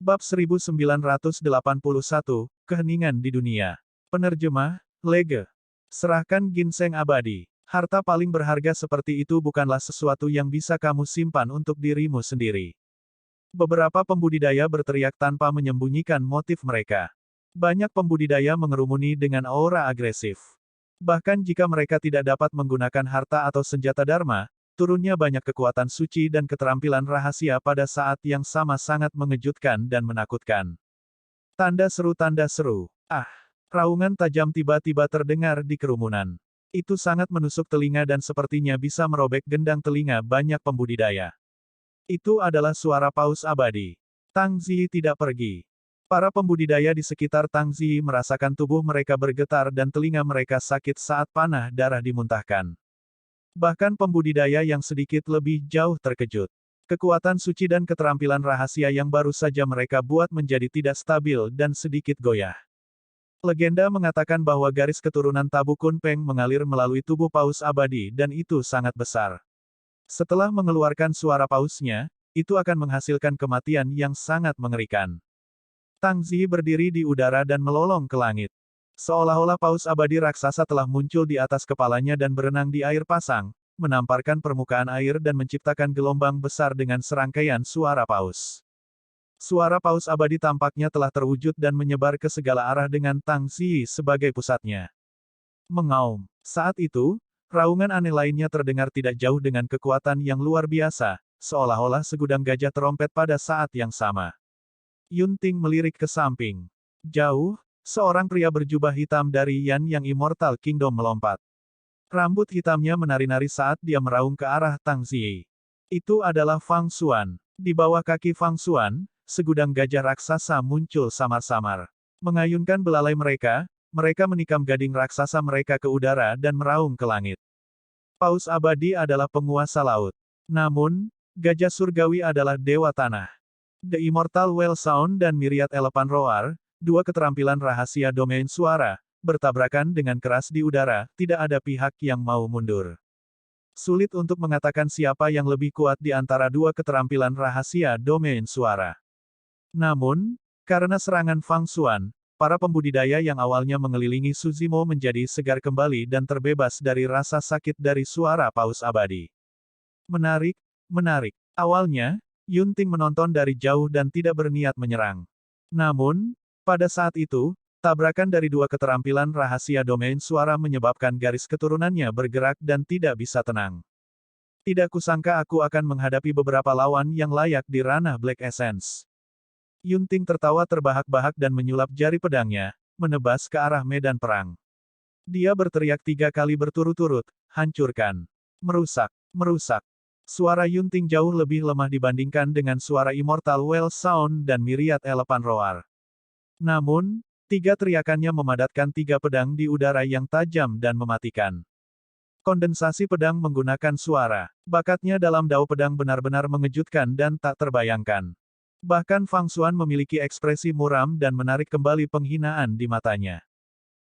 Bab 1981, Keheningan di Dunia. Penerjemah, Lege. Serahkan ginseng abadi. Harta paling berharga seperti itu bukanlah sesuatu yang bisa kamu simpan untuk dirimu sendiri. Beberapa pembudidaya berteriak tanpa menyembunyikan motif mereka. Banyak pembudidaya mengerumuni dengan aura agresif. Bahkan jika mereka tidak dapat menggunakan harta atau senjata dharma, turunnya banyak kekuatan suci dan keterampilan rahasia pada saat yang sama sangat mengejutkan dan menakutkan. Tanda seru, tanda seru. Ah! Raungan tajam tiba-tiba terdengar di kerumunan. Itu sangat menusuk telinga dan sepertinya bisa merobek gendang telinga banyak pembudidaya. Itu adalah suara paus abadi. Tang Zi tidak pergi. Para pembudidaya di sekitar Tang Zi merasakan tubuh mereka bergetar dan telinga mereka sakit saat panah darah dimuntahkan. Bahkan pembudidaya yang sedikit lebih jauh terkejut. Kekuatan suci dan keterampilan rahasia yang baru saja mereka buat menjadi tidak stabil dan sedikit goyah. Legenda mengatakan bahwa garis keturunan Tabu Kunpeng mengalir melalui tubuh paus abadi dan itu sangat besar. Setelah mengeluarkan suara pausnya, itu akan menghasilkan kematian yang sangat mengerikan. Tang Zi berdiri di udara dan melolong ke langit. Seolah-olah paus abadi raksasa telah muncul di atas kepalanya dan berenang di air pasang, menamparkan permukaan air dan menciptakan gelombang besar dengan serangkaian suara paus. Suara paus abadi tampaknya telah terwujud dan menyebar ke segala arah dengan Tang Zi sebagai pusatnya. Mengaum. Saat itu, raungan aneh lainnya terdengar tidak jauh dengan kekuatan yang luar biasa, seolah-olah segudang gajah terompet pada saat yang sama. Yunting melirik ke samping. Jauh, seorang pria berjubah hitam dari Yan yang Immortal Kingdom melompat. Rambut hitamnya menari-nari saat dia meraung ke arah Tang Zi. Itu adalah Fang Xuan. Di bawah kaki Fang Xuan, segudang gajah raksasa muncul samar-samar. Mengayunkan belalai mereka, mereka menikam gading raksasa mereka ke udara dan meraung ke langit. Paus abadi adalah penguasa laut. Namun, gajah surgawi adalah dewa tanah. The Immortal Whale Sound dan Myriad Elephant Roar, dua keterampilan rahasia domain suara, bertabrakan dengan keras di udara, tidak ada pihak yang mau mundur. Sulit untuk mengatakan siapa yang lebih kuat di antara dua keterampilan rahasia domain suara. Namun, karena serangan Fang Xuan, para pembudidaya yang awalnya mengelilingi Suzimo menjadi segar kembali dan terbebas dari rasa sakit dari suara paus abadi. Menarik, menarik. Awalnya, Yunting menonton dari jauh dan tidak berniat menyerang. Namun, pada saat itu, tabrakan dari dua keterampilan rahasia domain suara menyebabkan garis keturunannya bergerak dan tidak bisa tenang. Tidak kusangka aku akan menghadapi beberapa lawan yang layak di ranah Black Essence. Yunting tertawa terbahak-bahak dan menyulap jari pedangnya, menebas ke arah medan perang. Dia berteriak 3 kali berturut-turut, hancurkan. Merusak, merusak. Suara Yunting jauh lebih lemah dibandingkan dengan suara Immortal Whale Sound dan Myriad Elephant Roar. Namun, 3 teriakannya memadatkan 3 pedang di udara yang tajam dan mematikan. Kondensasi pedang menggunakan suara. Bakatnya dalam dao pedang benar-benar mengejutkan dan tak terbayangkan. Bahkan Fang Xuan memiliki ekspresi muram dan menarik kembali penghinaan di matanya.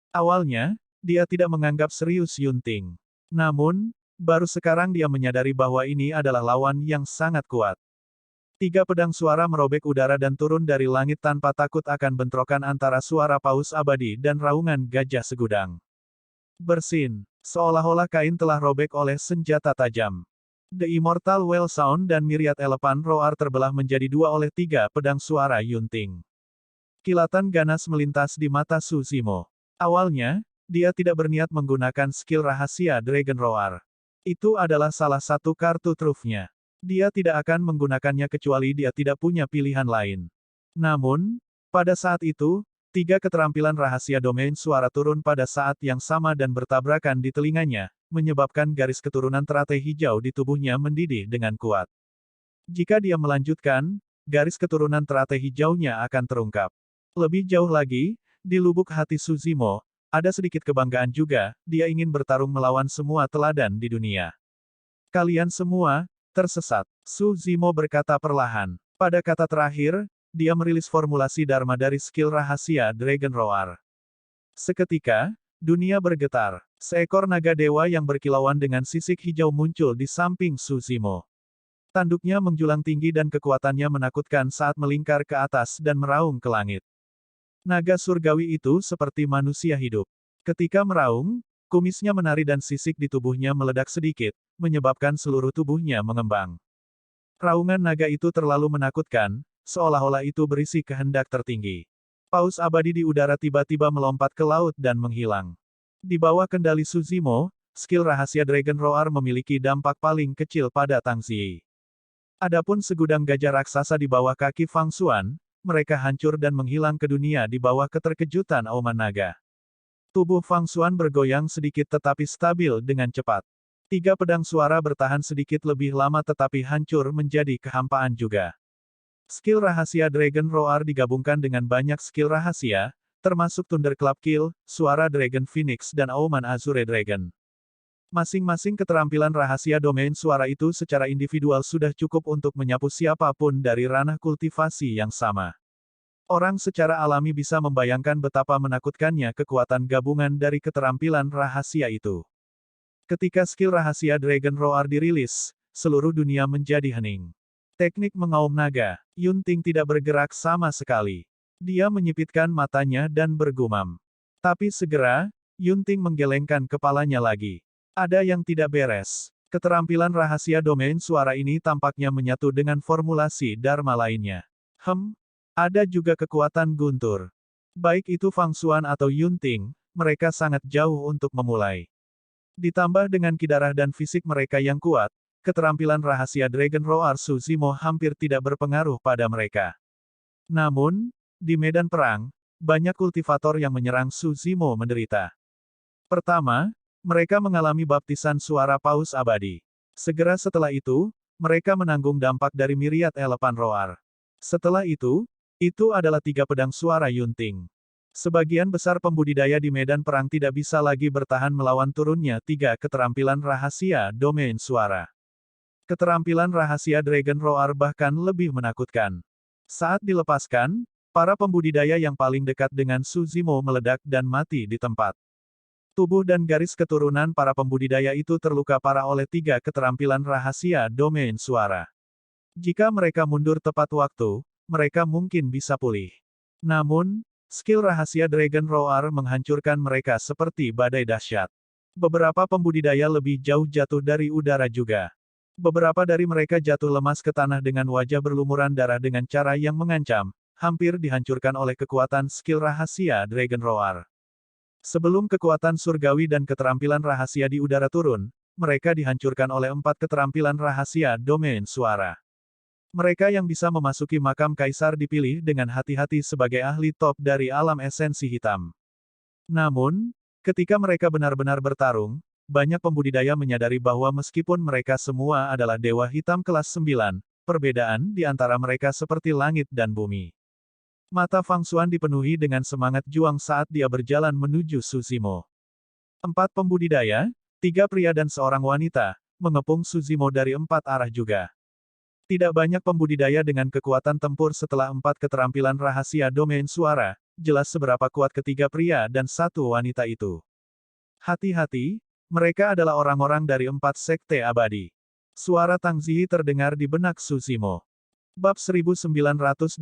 Awalnya, dia tidak menganggap serius Yunting. Namun, baru sekarang dia menyadari bahwa ini adalah lawan yang sangat kuat. 3 pedang suara merobek udara dan turun dari langit tanpa takut akan bentrokan antara suara paus abadi dan raungan gajah segudang. Bersin, seolah-olah kain telah robek oleh senjata tajam. The Immortal Whale Sound dan Myriad Elephant Roar terbelah menjadi 2 oleh 3 pedang suara Yunting. Kilatan ganas melintas di mata Suzimo. Awalnya, dia tidak berniat menggunakan skill rahasia Dragon Roar. Itu adalah salah satu kartu trufnya. Dia tidak akan menggunakannya kecuali dia tidak punya pilihan lain. Namun, pada saat itu, 3 keterampilan rahasia domain suara turun pada saat yang sama dan bertabrakan di telinganya, menyebabkan garis keturunan teratai hijau di tubuhnya mendidih dengan kuat. Jika dia melanjutkan, garis keturunan teratai hijaunya akan terungkap. Lebih jauh lagi, di lubuk hati Suzimo, ada sedikit kebanggaan juga, dia ingin bertarung melawan semua teladan di dunia. Kalian semua, tersesat. Suzimo berkata perlahan. Pada kata terakhir, dia merilis formulasi Dharma dari skill rahasia Dragon Roar. Seketika, dunia bergetar. Seekor naga dewa yang berkilauan dengan sisik hijau muncul di samping Suzimo. Tanduknya menjulang tinggi dan kekuatannya menakutkan saat melingkar ke atas dan meraung ke langit. Naga surgawi itu seperti manusia hidup. Ketika meraung, kumisnya menari dan sisik di tubuhnya meledak sedikit, menyebabkan seluruh tubuhnya mengembang. Raungan naga itu terlalu menakutkan, seolah-olah itu berisi kehendak tertinggi. Paus abadi di udara tiba-tiba melompat ke laut dan menghilang. Di bawah kendali Suzimo, skill rahasia Dragon Roar memiliki dampak paling kecil pada Tang Ziyi. Adapun segudang gajah raksasa di bawah kaki Fang Xuan, mereka hancur dan menghilang ke dunia di bawah keterkejutan auman naga. Tubuh Fang Xuan bergoyang sedikit tetapi stabil dengan cepat. 3 pedang suara bertahan sedikit lebih lama tetapi hancur menjadi kehampaan juga. Skill rahasia Dragon Roar digabungkan dengan banyak skill rahasia, termasuk Thunderclap Kill, suara Dragon Phoenix dan auman Azure Dragon. Masing-masing keterampilan rahasia domain suara itu secara individual sudah cukup untuk menyapu siapapun dari ranah kultivasi yang sama. Orang secara alami bisa membayangkan betapa menakutkannya kekuatan gabungan dari keterampilan rahasia itu. Ketika skill rahasia Dragon Roar dirilis, seluruh dunia menjadi hening. Teknik mengaum naga, Yunting tidak bergerak sama sekali. Dia menyipitkan matanya dan bergumam. Tapi segera, Yunting menggelengkan kepalanya lagi. Ada yang tidak beres. Keterampilan rahasia domain suara ini tampaknya menyatu dengan formulasi Dharma lainnya. Ada juga kekuatan guntur. Baik itu Fang Xuan atau Yunting, mereka sangat jauh untuk memulai. Ditambah dengan kidarah dan fisik mereka yang kuat, keterampilan rahasia Dragon Roar Suzimo hampir tidak berpengaruh pada mereka. Namun, di medan perang, banyak kultivator yang menyerang Suzimo menderita. Pertama, mereka mengalami baptisan suara paus abadi. Segera setelah itu, mereka menanggung dampak dari Myriad Elephant Roar. Setelah itu adalah 3 pedang suara Yunting. Sebagian besar pembudidaya di medan perang tidak bisa lagi bertahan melawan turunnya 3 keterampilan rahasia domain suara. Keterampilan rahasia Dragon Roar bahkan lebih menakutkan. Saat dilepaskan, para pembudidaya yang paling dekat dengan Suzimo meledak dan mati di tempat. Tubuh dan garis keturunan para pembudidaya itu terluka parah oleh 3 keterampilan rahasia domain suara. Jika mereka mundur tepat waktu, mereka mungkin bisa pulih. Namun, skill rahasia Dragon Roar menghancurkan mereka seperti badai dahsyat. Beberapa pembudidaya lebih jauh jatuh dari udara juga. Beberapa dari mereka jatuh lemas ke tanah dengan wajah berlumuran darah dengan cara yang mengancam, hampir dihancurkan oleh kekuatan skill rahasia Dragon Roar. Sebelum kekuatan surgawi dan keterampilan rahasia di udara turun, mereka dihancurkan oleh 4 keterampilan rahasia domain suara. Mereka yang bisa memasuki makam kaisar dipilih dengan hati-hati sebagai ahli top dari alam esensi hitam. Namun, ketika mereka benar-benar bertarung, banyak pembudidaya menyadari bahwa meskipun mereka semua adalah dewa hitam kelas 9, perbedaan di antara mereka seperti langit dan bumi. Mata Fang Xuan dipenuhi dengan semangat juang saat dia berjalan menuju Suzimo. 4 pembudidaya, 3 pria dan seorang wanita, mengepung Suzimo dari 4 arah juga. Tidak banyak pembudidaya dengan kekuatan tempur setelah 4 keterampilan rahasia domain suara, jelas seberapa kuat ketiga pria dan 1 wanita itu. Hati-hati, mereka adalah orang-orang dari 4 sekte abadi. Suara Tang Ziyi terdengar di benak Suzimo. Bab 1981,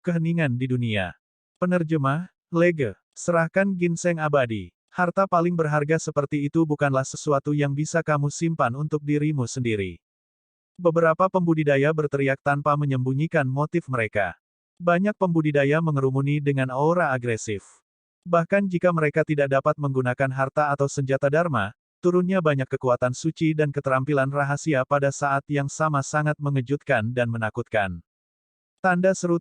Keheningan di Dunia. Penerjemah, Lege. Serahkan ginseng abadi. Harta paling berharga seperti itu bukanlah sesuatu yang bisa kamu simpan untuk dirimu sendiri. Beberapa pembudidaya berteriak tanpa menyembunyikan motif mereka. Banyak pembudidaya mengerumuni dengan aura agresif. Bahkan jika mereka tidak dapat menggunakan harta atau senjata Dharma, turunnya banyak kekuatan suci dan keterampilan rahasia pada saat yang sama sangat mengejutkan dan menakutkan. Tanda seru.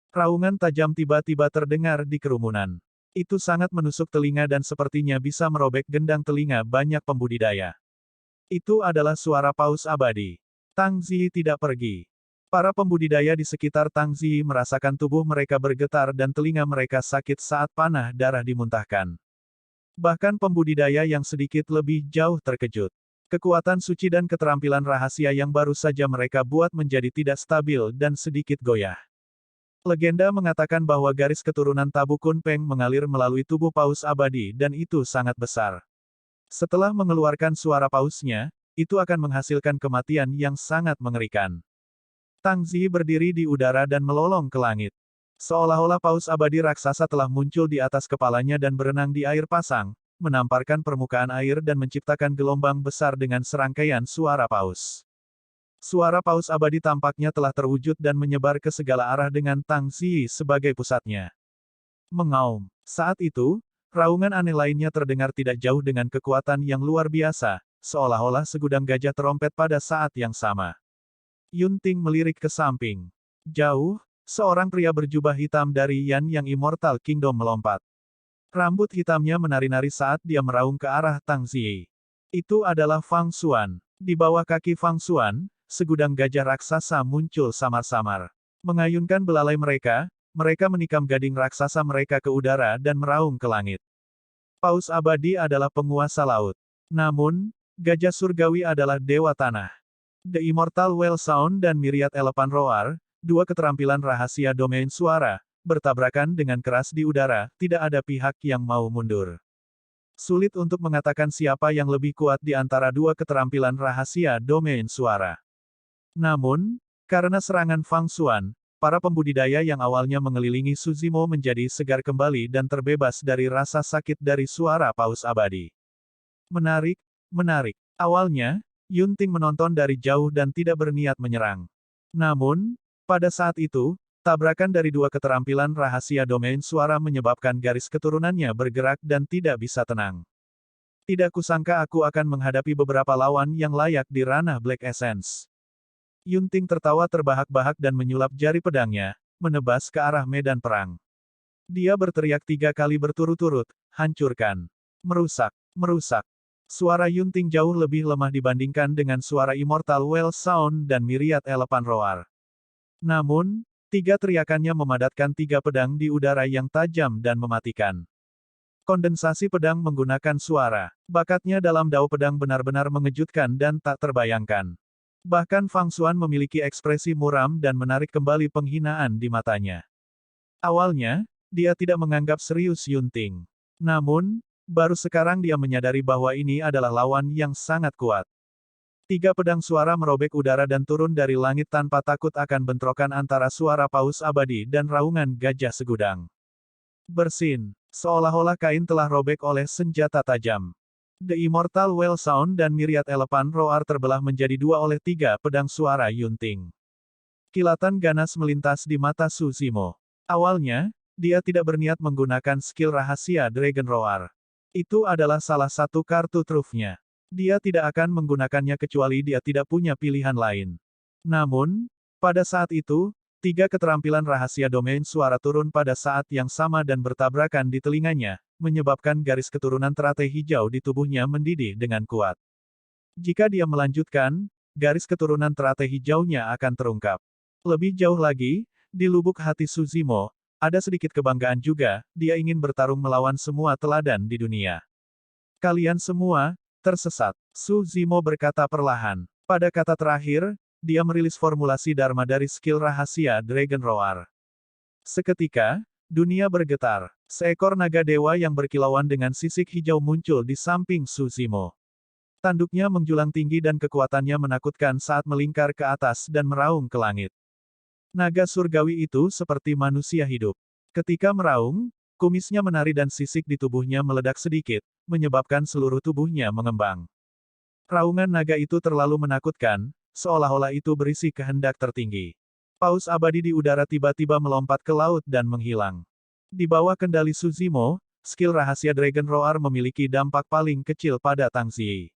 Raungan tajam tiba-tiba terdengar di kerumunan. Itu sangat menusuk telinga dan sepertinya bisa merobek gendang telinga banyak pembudidaya. Itu adalah suara paus abadi. Tang Ziyi tidak pergi. Para pembudidaya di sekitar Tang Ziyi merasakan tubuh mereka bergetar dan telinga mereka sakit saat panah darah dimuntahkan. Bahkan pembudidaya yang sedikit lebih jauh terkejut. Kekuatan suci dan keterampilan rahasia yang baru saja mereka buat menjadi tidak stabil dan sedikit goyah. Legenda mengatakan bahwa garis keturunan Tabu Kunpeng mengalir melalui tubuh paus abadi dan itu sangat besar. Setelah mengeluarkan suara pausnya, itu akan menghasilkan kematian yang sangat mengerikan. Tang Zi berdiri di udara dan melolong ke langit. Seolah-olah paus abadi raksasa telah muncul di atas kepalanya dan berenang di air pasang, menamparkan permukaan air dan menciptakan gelombang besar dengan serangkaian suara paus. Suara paus abadi tampaknya telah terwujud dan menyebar ke segala arah dengan Tang Zi sebagai pusatnya. Mengaum. Saat itu, raungan aneh lainnya terdengar tidak jauh dengan kekuatan yang luar biasa, seolah-olah segudang gajah terompet pada saat yang sama. Yunting melirik ke samping. Jauh, seorang pria berjubah hitam dari Yan Yang Immortal Kingdom melompat. Rambut hitamnya menari-nari saat dia meraung ke arah Tang Zi. Itu adalah Fang Xuan. Di bawah kaki Fang Xuan, segudang gajah raksasa muncul samar-samar. Mengayunkan belalai mereka menikam gading raksasa mereka ke udara dan meraung ke langit. Paus abadi adalah penguasa laut. Namun, gajah surgawi adalah dewa tanah. The Immortal Whale Sound dan Myriad Elephant Roar, dua keterampilan rahasia domain suara, bertabrakan dengan keras di udara, tidak ada pihak yang mau mundur. Sulit untuk mengatakan siapa yang lebih kuat di antara dua keterampilan rahasia domain suara. Namun, karena serangan Fang Xuan, para pembudidaya yang awalnya mengelilingi Suzimo menjadi segar kembali dan terbebas dari rasa sakit dari suara paus abadi. Menarik, menarik. Awalnya, Yunting menonton dari jauh dan tidak berniat menyerang. Namun, pada saat itu, tabrakan dari dua keterampilan rahasia domain suara menyebabkan garis keturunannya bergerak dan tidak bisa tenang. Tidak kusangka aku akan menghadapi beberapa lawan yang layak di ranah Black Essence. Yunting tertawa terbahak-bahak dan menyulap jari pedangnya, menebas ke arah medan perang. Dia berteriak 3 kali berturut-turut, hancurkan. Merusak, merusak. Suara Yunting jauh lebih lemah dibandingkan dengan suara Immortal Whale Sound dan Myriad Elephant Roar. Namun, 3 teriakannya memadatkan 3 pedang di udara yang tajam dan mematikan. Kondensasi pedang menggunakan suara. Bakatnya dalam dao pedang benar-benar mengejutkan dan tak terbayangkan. Bahkan Fang Xuan memiliki ekspresi muram dan menarik kembali penghinaan di matanya. Awalnya, dia tidak menganggap serius Yunting. Namun, baru sekarang dia menyadari bahwa ini adalah lawan yang sangat kuat. 3 pedang suara merobek udara dan turun dari langit tanpa takut akan bentrokan antara suara paus abadi dan raungan gajah segudang. Bersin, seolah-olah kain telah robek oleh senjata tajam. The Immortal Whale Sound dan Myriad Elephant Roar terbelah menjadi 2 oleh 3 pedang suara Yunting. Kilatan ganas melintas di mata Suzimo. Awalnya, dia tidak berniat menggunakan skill rahasia Dragon Roar. Itu adalah salah satu kartu trufnya. Dia tidak akan menggunakannya kecuali dia tidak punya pilihan lain. Namun, pada saat itu, 3 keterampilan rahasia domain suara turun pada saat yang sama dan bertabrakan di telinganya, menyebabkan garis keturunan teratai hijau di tubuhnya mendidih dengan kuat. Jika dia melanjutkan, garis keturunan teratai hijaunya akan terungkap. Lebih jauh lagi, di lubuk hati Suzimo, ada sedikit kebanggaan juga, dia ingin bertarung melawan semua teladan di dunia. Kalian semua, tersesat. Suzimo berkata perlahan. Pada kata terakhir, dia merilis formulasi Dharma dari skill rahasia Dragon Roar. Seketika, dunia bergetar. Seekor naga dewa yang berkilauan dengan sisik hijau muncul di samping Suzimo. Tanduknya menjulang tinggi dan kekuatannya menakutkan saat melingkar ke atas dan meraung ke langit. Naga surgawi itu seperti manusia hidup. Ketika meraung, kumisnya menari dan sisik di tubuhnya meledak sedikit, menyebabkan seluruh tubuhnya mengembang. Raungan naga itu terlalu menakutkan, seolah-olah itu berisi kehendak tertinggi. Paus abadi di udara tiba-tiba melompat ke laut dan menghilang. Di bawah kendali Suzimo, skill rahasia Dragon Roar memiliki dampak paling kecil pada Tang Zi.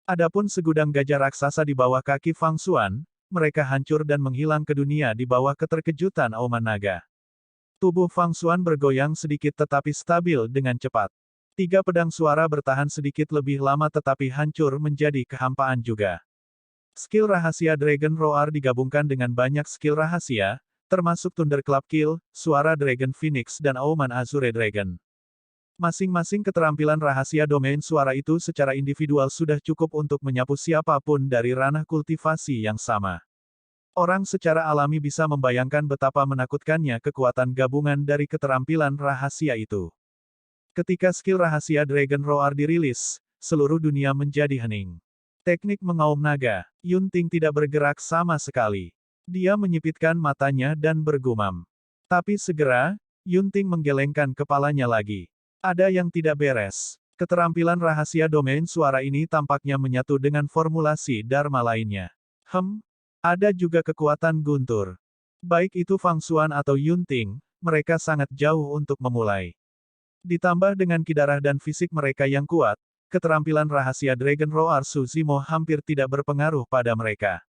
Adapun segudang gajah raksasa di bawah kaki Fang Xuan, mereka hancur dan menghilang ke dunia di bawah keterkejutan auman naga. Tubuh Fang Xuan bergoyang sedikit tetapi stabil dengan cepat. 3 pedang suara bertahan sedikit lebih lama tetapi hancur menjadi kehampaan juga. Skill rahasia Dragon Roar digabungkan dengan banyak skill rahasia, termasuk Thunderclap Kill, suara Dragon Phoenix dan auman Azure Dragon. Masing-masing keterampilan rahasia domain suara itu secara individual sudah cukup untuk menyapu siapapun dari ranah kultivasi yang sama. Orang secara alami bisa membayangkan betapa menakutkannya kekuatan gabungan dari keterampilan rahasia itu. Ketika skill rahasia Dragon Roar dirilis, seluruh dunia menjadi hening. Teknik mengaum naga. Yunting tidak bergerak sama sekali. Dia menyipitkan matanya dan bergumam. Tapi segera, Yunting menggelengkan kepalanya lagi. Ada yang tidak beres. Keterampilan rahasia domain suara ini tampaknya menyatu dengan formulasi Dharma lainnya. Ada juga kekuatan guntur. Baik itu Fang Xuan atau Yunting, mereka sangat jauh untuk memulai. Ditambah dengan kidarah dan fisik mereka yang kuat, keterampilan rahasia Dragon Roar Su Zimo hampir tidak berpengaruh pada mereka.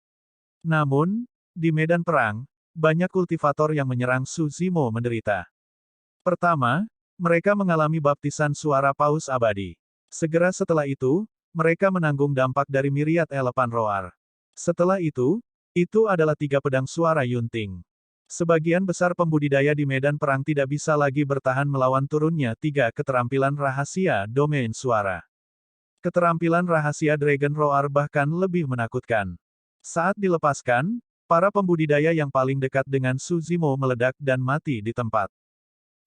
Namun, di medan perang, banyak kultivator yang menyerang Su Zimo menderita. Pertama, mereka mengalami baptisan suara paus abadi. Segera setelah itu, mereka menanggung dampak dari myriad elepan roar. Setelah itu adalah 3 pedang suara Yunting. Sebagian besar pembudidaya di medan perang tidak bisa lagi bertahan melawan turunnya 3 keterampilan rahasia domain suara. Keterampilan rahasia Dragon Roar bahkan lebih menakutkan. Saat dilepaskan, para pembudidaya yang paling dekat dengan Su Zimo meledak dan mati di tempat.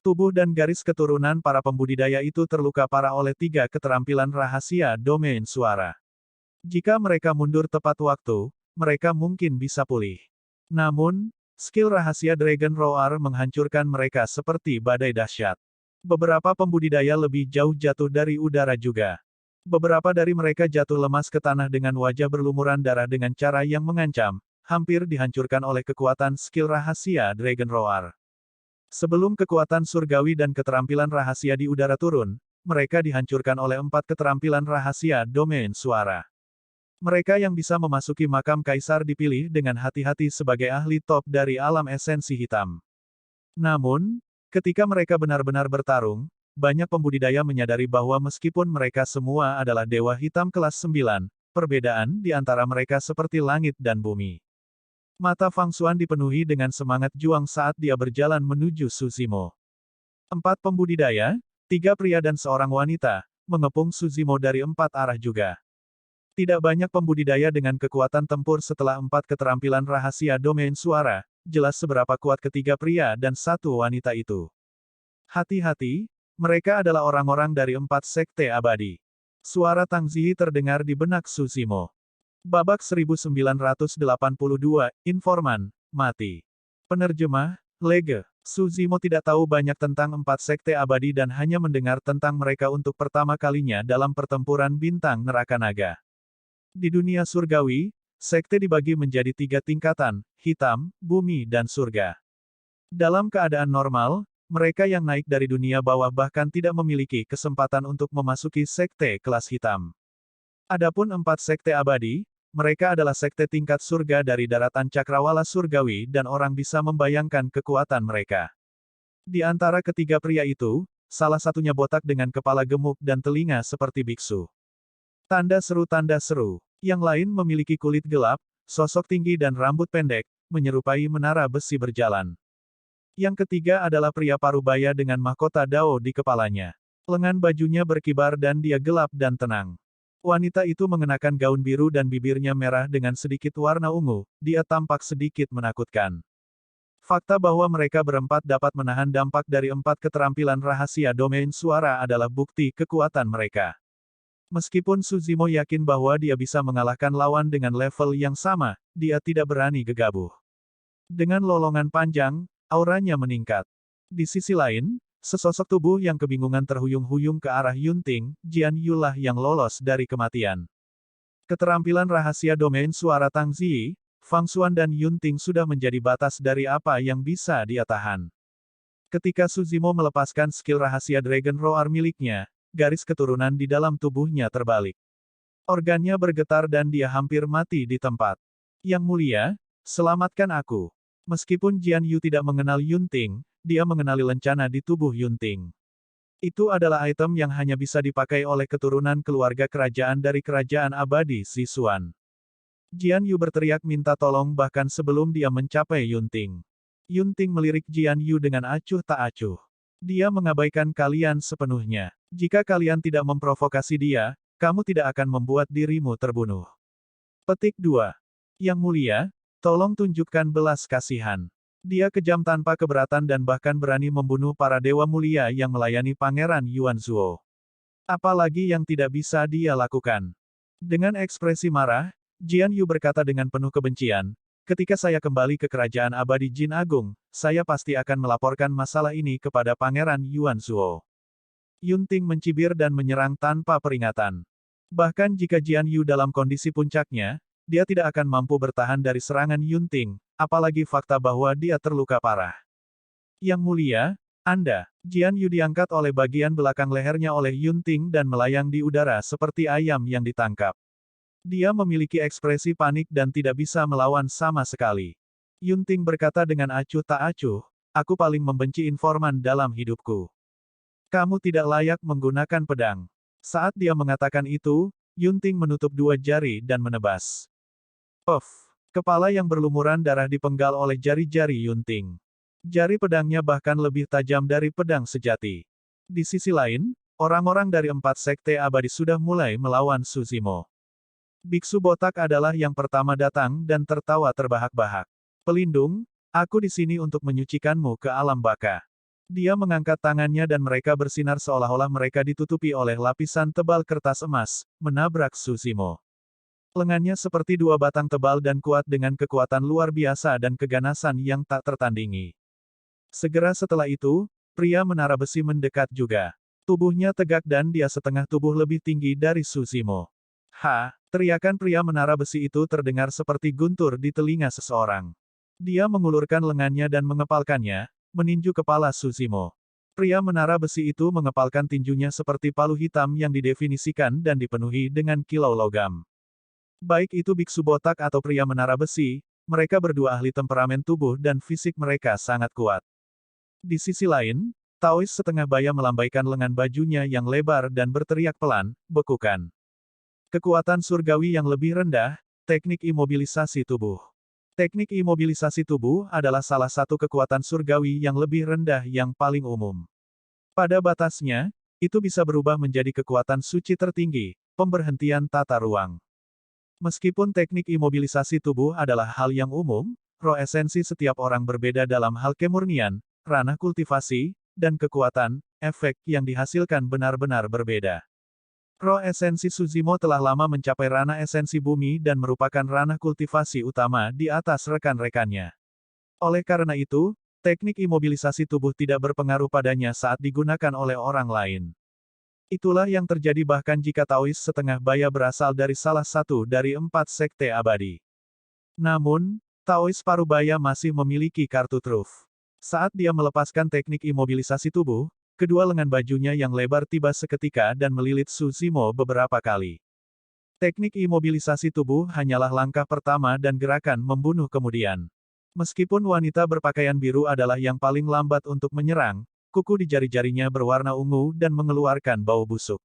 Tubuh dan garis keturunan para pembudidaya itu terluka parah oleh 3 keterampilan rahasia domain suara. Jika mereka mundur tepat waktu, mereka mungkin bisa pulih. Namun, skill rahasia Dragon Roar menghancurkan mereka seperti badai dahsyat. Beberapa pembudidaya lebih jauh jatuh dari udara juga. Beberapa dari mereka jatuh lemas ke tanah dengan wajah berlumuran darah dengan cara yang mengancam, hampir dihancurkan oleh kekuatan skill rahasia Dragon Roar. Sebelum kekuatan surgawi dan keterampilan rahasia di udara turun, mereka dihancurkan oleh 4 keterampilan rahasia domain suara. Mereka yang bisa memasuki makam kaisar dipilih dengan hati-hati sebagai ahli top dari alam esensi hitam. Namun, ketika mereka benar-benar bertarung, banyak pembudidaya menyadari bahwa meskipun mereka semua adalah dewa hitam kelas 9, perbedaan di antara mereka seperti langit dan bumi. Mata Fang Xuan dipenuhi dengan semangat juang saat dia berjalan menuju Su Zimo. 4 pembudidaya, 3 pria dan seorang wanita, mengepung Su Zimo dari 4 arah juga. Tidak banyak pembudidaya dengan kekuatan tempur setelah 4 keterampilan rahasia domain suara, jelas seberapa kuat ketiga pria dan 1 wanita itu. Hati-hati, mereka adalah orang-orang dari 4 sekte abadi. Suara Tang Ziyi terdengar di benak Su Zimo. Babak 1982, Informan, mati. Penerjemah, Lege. Su Zimo tidak tahu banyak tentang 4 sekte abadi dan hanya mendengar tentang mereka untuk pertama kalinya dalam pertempuran bintang neraka naga. Di dunia surgawi, sekte dibagi menjadi 3 tingkatan, hitam, bumi dan surga. Dalam keadaan normal, mereka yang naik dari dunia bawah bahkan tidak memiliki kesempatan untuk memasuki sekte kelas hitam. Adapun 4 sekte abadi, mereka adalah sekte tingkat surga dari daratan cakrawala surgawi dan orang bisa membayangkan kekuatan mereka. Di antara ketiga pria itu, salah satunya botak dengan kepala gemuk dan telinga seperti biksu. Tanda seru. Yang lain memiliki kulit gelap, sosok tinggi dan rambut pendek, menyerupai menara besi berjalan. Yang ketiga adalah pria parubaya dengan mahkota Dao di kepalanya. Lengan bajunya berkibar dan dia gelap dan tenang. Wanita itu mengenakan gaun biru dan bibirnya merah dengan sedikit warna ungu, dia tampak sedikit menakutkan. Fakta bahwa mereka berempat dapat menahan dampak dari 4 keterampilan rahasia domain suara adalah bukti kekuatan mereka. Meskipun Su Zimo yakin bahwa dia bisa mengalahkan lawan dengan level yang sama, dia tidak berani gegabah. Dengan lolongan panjang, auranya meningkat. Di sisi lain, sesosok tubuh yang kebingungan terhuyung-huyung ke arah Yunting, Jian Yu lah yang lolos dari kematian. Keterampilan rahasia domain suara Tang Ziyi, Fang Xuan dan Yunting sudah menjadi batas dari apa yang bisa dia tahan. Ketika Su Zimo melepaskan skill rahasia Dragon Roar miliknya, garis keturunan di dalam tubuhnya terbalik. Organnya bergetar dan dia hampir mati di tempat. Yang mulia, selamatkan aku. Meskipun Jian Yu tidak mengenal Yunting, dia mengenali lencana di tubuh Yunting. Itu adalah item yang hanya bisa dipakai oleh keturunan keluarga kerajaan dari kerajaan abadi Sichuan. Jian Yu berteriak minta tolong bahkan sebelum dia mencapai Yunting. Yunting melirik Jian Yu dengan acuh tak acuh. Dia mengabaikan kalian sepenuhnya. Jika kalian tidak memprovokasi dia, kamu tidak akan membuat dirimu terbunuh. Petik 2. Yang mulia, tolong tunjukkan belas kasihan. Dia kejam tanpa keberatan dan bahkan berani membunuh para dewa mulia yang melayani Pangeran Yuan Zuo. Apalagi yang tidak bisa dia lakukan. Dengan ekspresi marah, Jian Yu berkata dengan penuh kebencian, ketika saya kembali ke kerajaan abadi Jin Agung, saya pasti akan melaporkan masalah ini kepada Pangeran Yuan Zuo. Yunting mencibir dan menyerang tanpa peringatan. Bahkan jika Jian Yu dalam kondisi puncaknya, dia tidak akan mampu bertahan dari serangan Yunting, apalagi fakta bahwa dia terluka parah. Yang mulia, Anda, Jian Yu diangkat oleh bagian belakang lehernya oleh Yunting dan melayang di udara seperti ayam yang ditangkap. Dia memiliki ekspresi panik dan tidak bisa melawan sama sekali. Yunting berkata dengan acuh tak acuh, aku paling membenci informan dalam hidupku. Kamu tidak layak menggunakan pedang. Saat dia mengatakan itu, Yunting menutup dua jari dan menebas. Puff! Kepala yang berlumuran darah dipenggal oleh jari-jari Yunting. Jari pedangnya bahkan lebih tajam dari pedang sejati. Di sisi lain, orang-orang dari 4 sekte abadi sudah mulai melawan Su Zimo. Biksu botak adalah yang pertama datang dan tertawa terbahak-bahak. Pelindung, aku di sini untuk menyucikanmu ke alam baka. Dia mengangkat tangannya dan mereka bersinar seolah-olah mereka ditutupi oleh lapisan tebal kertas emas, menabrak Su Zimo. Lengannya seperti dua batang tebal dan kuat dengan kekuatan luar biasa dan keganasan yang tak tertandingi. Segera setelah itu, pria menara besi mendekat juga. Tubuhnya tegak dan dia setengah tubuh lebih tinggi dari Su Zimo. Ha! Teriakan pria menara besi itu terdengar seperti guntur di telinga seseorang. Dia mengulurkan lengannya dan mengepalkannya, meninju kepala Su Zimo. Pria menara besi itu mengepalkan tinjunya seperti palu hitam yang didefinisikan dan dipenuhi dengan kilau logam. Baik itu biksu botak atau pria menara besi, mereka berdua ahli temperamen tubuh dan fisik mereka sangat kuat. Di sisi lain, Taois setengah baya melambaikan lengan bajunya yang lebar dan berteriak pelan, bekukan. Kekuatan surgawi yang lebih rendah, teknik imobilisasi tubuh. Teknik imobilisasi tubuh adalah salah satu kekuatan surgawi yang lebih rendah yang paling umum. Pada batasnya, itu bisa berubah menjadi kekuatan suci tertinggi, pemberhentian tata ruang. Meskipun teknik imobilisasi tubuh adalah hal yang umum, roh esensi setiap orang berbeda dalam hal kemurnian, ranah kultivasi, dan kekuatan, efek yang dihasilkan benar-benar berbeda. Roh esensi Su Zimo telah lama mencapai ranah esensi bumi dan merupakan ranah kultivasi utama di atas rekan-rekannya. Oleh karena itu, teknik imobilisasi tubuh tidak berpengaruh padanya saat digunakan oleh orang lain. Itulah yang terjadi bahkan jika Taois setengah baya berasal dari salah satu dari 4 sekte abadi. Namun, Taois paruh baya masih memiliki kartu truf. Saat dia melepaskan teknik imobilisasi tubuh, kedua lengan bajunya yang lebar tiba seketika dan melilit Su Zimo beberapa kali. Teknik imobilisasi tubuh hanyalah langkah pertama dan gerakan membunuh kemudian. Meskipun wanita berpakaian biru adalah yang paling lambat untuk menyerang, kuku di jari-jarinya berwarna ungu dan mengeluarkan bau busuk.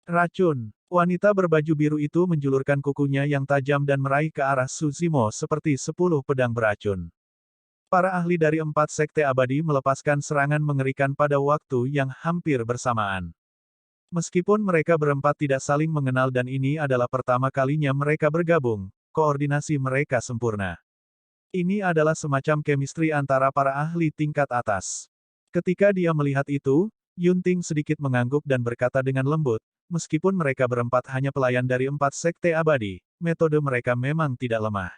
Racun. Wanita berbaju biru itu menjulurkan kukunya yang tajam dan meraih ke arah Su Zimo seperti 10 pedang beracun. Para ahli dari 4 sekte abadi melepaskan serangan mengerikan pada waktu yang hampir bersamaan. Meskipun mereka berempat tidak saling mengenal dan ini adalah pertama kalinya mereka bergabung, koordinasi mereka sempurna. Ini adalah semacam chemistry antara para ahli tingkat atas. Ketika dia melihat itu, Yunting sedikit mengangguk dan berkata dengan lembut, meskipun mereka berempat hanya pelayan dari 4 sekte abadi, metode mereka memang tidak lemah.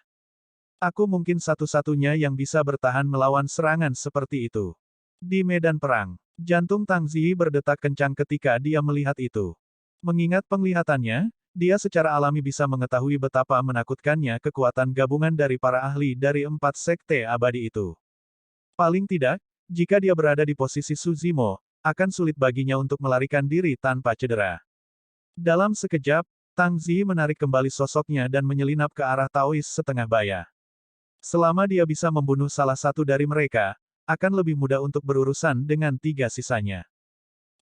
Aku mungkin satu-satunya yang bisa bertahan melawan serangan seperti itu. Di medan perang, jantung Tang Ziyi berdetak kencang ketika dia melihat itu. Mengingat penglihatannya, dia secara alami bisa mengetahui betapa menakutkannya kekuatan gabungan dari para ahli dari 4 sekte abadi itu. Paling tidak, jika dia berada di posisi Su Zimo, akan sulit baginya untuk melarikan diri tanpa cedera. Dalam sekejap, Tang Ziyi menarik kembali sosoknya dan menyelinap ke arah Taois setengah baya. Selama dia bisa membunuh salah satu dari mereka, akan lebih mudah untuk berurusan dengan 3 sisanya.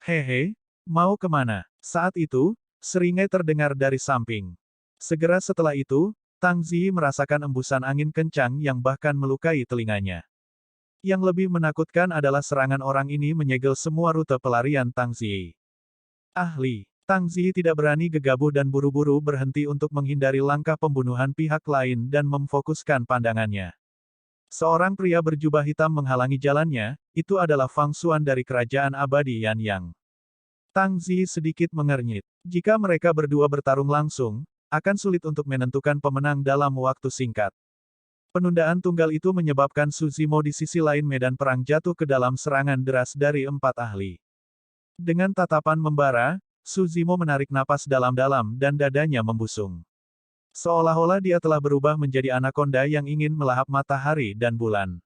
Hehe, mau kemana? Saat itu, seringai terdengar dari samping. Segera setelah itu, Tang Ziyi merasakan embusan angin kencang yang bahkan melukai telinganya. Yang lebih menakutkan adalah serangan orang ini menyegel semua rute pelarian Tang Ziyi. Ahli. Tang Ziyi tidak berani gegabah dan buru-buru berhenti untuk menghindari langkah pembunuhan pihak lain dan memfokuskan pandangannya. Seorang pria berjubah hitam menghalangi jalannya, itu adalah Fang Xuan dari kerajaan abadi Yan Yang. Tang Ziyi sedikit mengernyit. Jika mereka berdua bertarung langsung, akan sulit untuk menentukan pemenang dalam waktu singkat. Penundaan tunggal itu menyebabkan Suzimo di sisi lain medan perang jatuh ke dalam serangan deras dari 4 ahli. Dengan tatapan membara, Suzimo menarik napas dalam-dalam dan dadanya membusung. Seolah-olah dia telah berubah menjadi anakonda yang ingin melahap matahari dan bulan.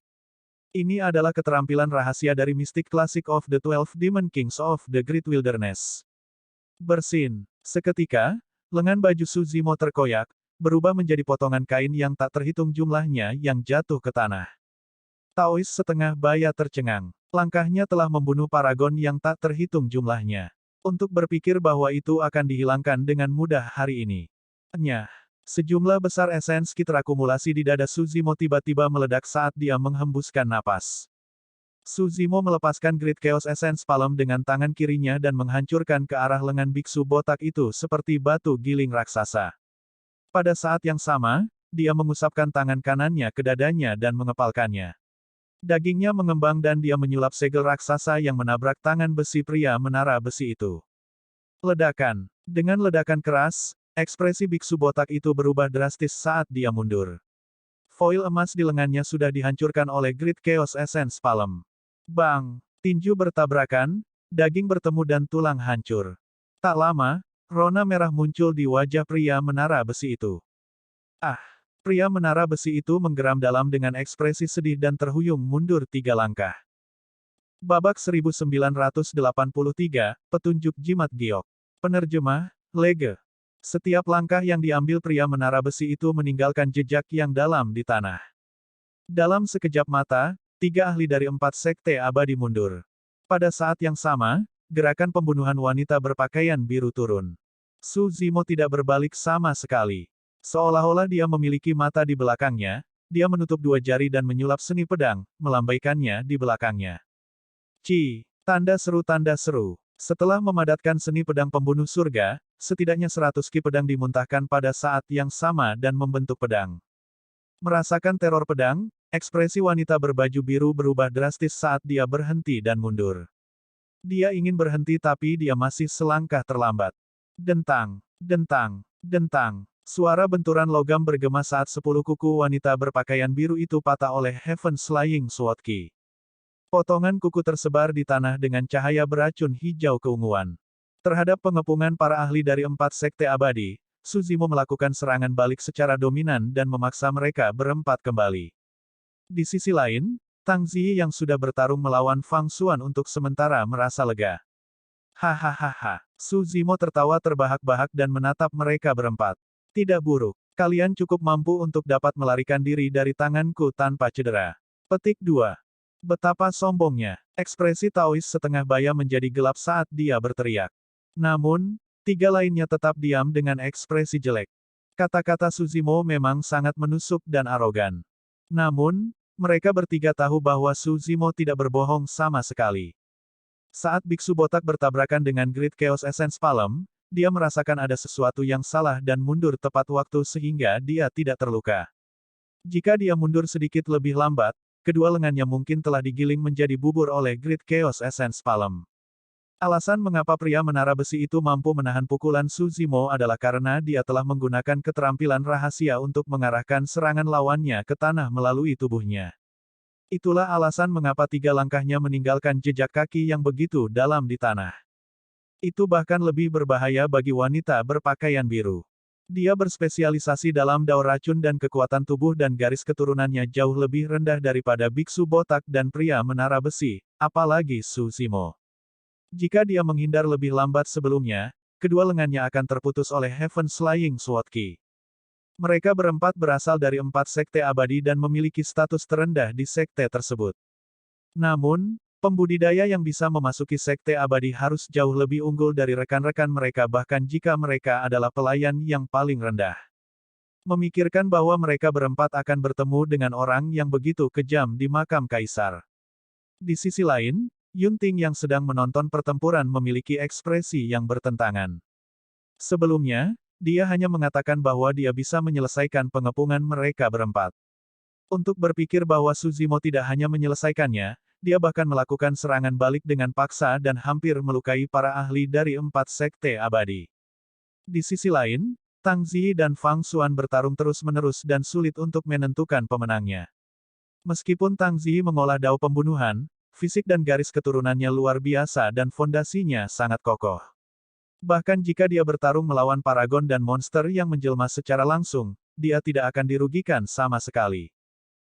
Ini adalah keterampilan rahasia dari mistik klasik of the 12 Demon Kings of the Great Wilderness. Bersin. Seketika, lengan baju Suzimo terkoyak, berubah menjadi potongan kain yang tak terhitung jumlahnya yang jatuh ke tanah. Taois setengah baya tercengang. Langkahnya telah membunuh paragon yang tak terhitung jumlahnya. Untuk berpikir bahwa itu akan dihilangkan dengan mudah hari ini. Nyah. Sejumlah besar esens ki terakumulasi di dada Suzimo tiba-tiba meledak saat dia menghembuskan napas. Suzimo melepaskan Great Chaos Essence Palm dengan tangan kirinya dan menghancurkan ke arah lengan biksu botak itu seperti batu giling raksasa. Pada saat yang sama, dia mengusapkan tangan kanannya ke dadanya dan mengepalkannya. Dagingnya mengembang dan dia menyulap segel raksasa yang menabrak tangan besi pria menara besi itu. Ledakan. Dengan ledakan keras, ekspresi biksu botak itu berubah drastis saat dia mundur. Foil emas di lengannya sudah dihancurkan oleh Great Chaos Essence Palm. Bang! Tinju bertabrakan, daging bertemu dan tulang hancur. Tak lama, rona merah muncul di wajah pria menara besi itu. Ah! Pria menara besi itu menggeram dalam dengan ekspresi sedih dan terhuyung mundur 3 langkah. Babak 1983, Petunjuk Jimat Giok. Penerjemah, Lege. Setiap langkah yang diambil pria menara besi itu meninggalkan jejak yang dalam di tanah. Dalam sekejap mata, 3 ahli dari 4 sekte abadi mundur. Pada saat yang sama, gerakan pembunuhan wanita berpakaian biru turun. Suzimo tidak berbalik sama sekali. Seolah-olah dia memiliki mata di belakangnya, dia menutup 2 jari dan menyulap seni pedang, melambaikannya di belakangnya. Tanda seru tanda seru. Setelah memadatkan seni pedang pembunuh surga, setidaknya 100 ki pedang dimuntahkan pada saat yang sama dan membentuk pedang. Merasakan teror pedang, ekspresi wanita berbaju biru berubah drastis saat dia berhenti dan mundur. Dia ingin berhenti tapi dia masih selangkah terlambat. Dentang, dentang, dentang. Suara benturan logam bergema saat 10 kuku wanita berpakaian biru itu patah oleh Heaven Slaying Sword Ki. Potongan kuku tersebar di tanah dengan cahaya beracun hijau keunguan. Terhadap pengepungan para ahli dari 4 sekte abadi, Suzimo melakukan serangan balik secara dominan dan memaksa mereka berempat kembali. Di sisi lain, Tang Ziyi yang sudah bertarung melawan Fang Xuan untuk sementara merasa lega. Hahaha. Suzimo tertawa terbahak-bahak dan menatap mereka berempat. Tidak buruk. Kalian cukup mampu untuk dapat melarikan diri dari tanganku tanpa cedera. Petik 2. Betapa sombongnya. Ekspresi Taois setengah baya menjadi gelap saat dia berteriak. Namun, 3 lainnya tetap diam dengan ekspresi jelek. Kata-kata Suzimo memang sangat menusuk dan arogan. Namun, mereka bertiga tahu bahwa Suzimo tidak berbohong sama sekali. Saat biksu botak bertabrakan dengan Great Chaos Essence Palm, dia merasakan ada sesuatu yang salah dan mundur tepat waktu sehingga dia tidak terluka. Jika dia mundur sedikit lebih lambat, kedua lengannya mungkin telah digiling menjadi bubur oleh Great Chaos Essence Palm. Alasan mengapa pria menara besi itu mampu menahan pukulan Suzimo adalah karena dia telah menggunakan keterampilan rahasia untuk mengarahkan serangan lawannya ke tanah melalui tubuhnya. Itulah alasan mengapa 3 langkahnya meninggalkan jejak kaki yang begitu dalam di tanah. Itu bahkan lebih berbahaya bagi wanita berpakaian biru. Dia berspesialisasi dalam dao racun dan kekuatan tubuh dan garis keturunannya jauh lebih rendah daripada biksu botak dan pria menara besi, apalagi Suzimo. Jika dia menghindar lebih lambat sebelumnya, kedua lengannya akan terputus oleh Heaven Slaying Sword Ki. Mereka berempat berasal dari 4 sekte abadi dan memiliki status terendah di sekte tersebut. Namun, pembudidaya yang bisa memasuki sekte abadi harus jauh lebih unggul dari rekan-rekan mereka bahkan jika mereka adalah pelayan yang paling rendah. Memikirkan bahwa mereka berempat akan bertemu dengan orang yang begitu kejam di makam kaisar. Di sisi lain, Yunting yang sedang menonton pertempuran memiliki ekspresi yang bertentangan. Sebelumnya, dia hanya mengatakan bahwa dia bisa menyelesaikan pengepungan mereka berempat. Untuk berpikir bahwa Suzimo tidak hanya menyelesaikannya, dia bahkan melakukan serangan balik dengan paksa dan hampir melukai para ahli dari 4 sekte abadi. Di sisi lain, Tang Ziyi dan Fang Xuan bertarung terus-menerus dan sulit untuk menentukan pemenangnya. Meskipun Tang Ziyi mengolah dao pembunuhan, fisik dan garis keturunannya luar biasa dan fondasinya sangat kokoh. Bahkan jika dia bertarung melawan paragon dan monster yang menjelma secara langsung, dia tidak akan dirugikan sama sekali.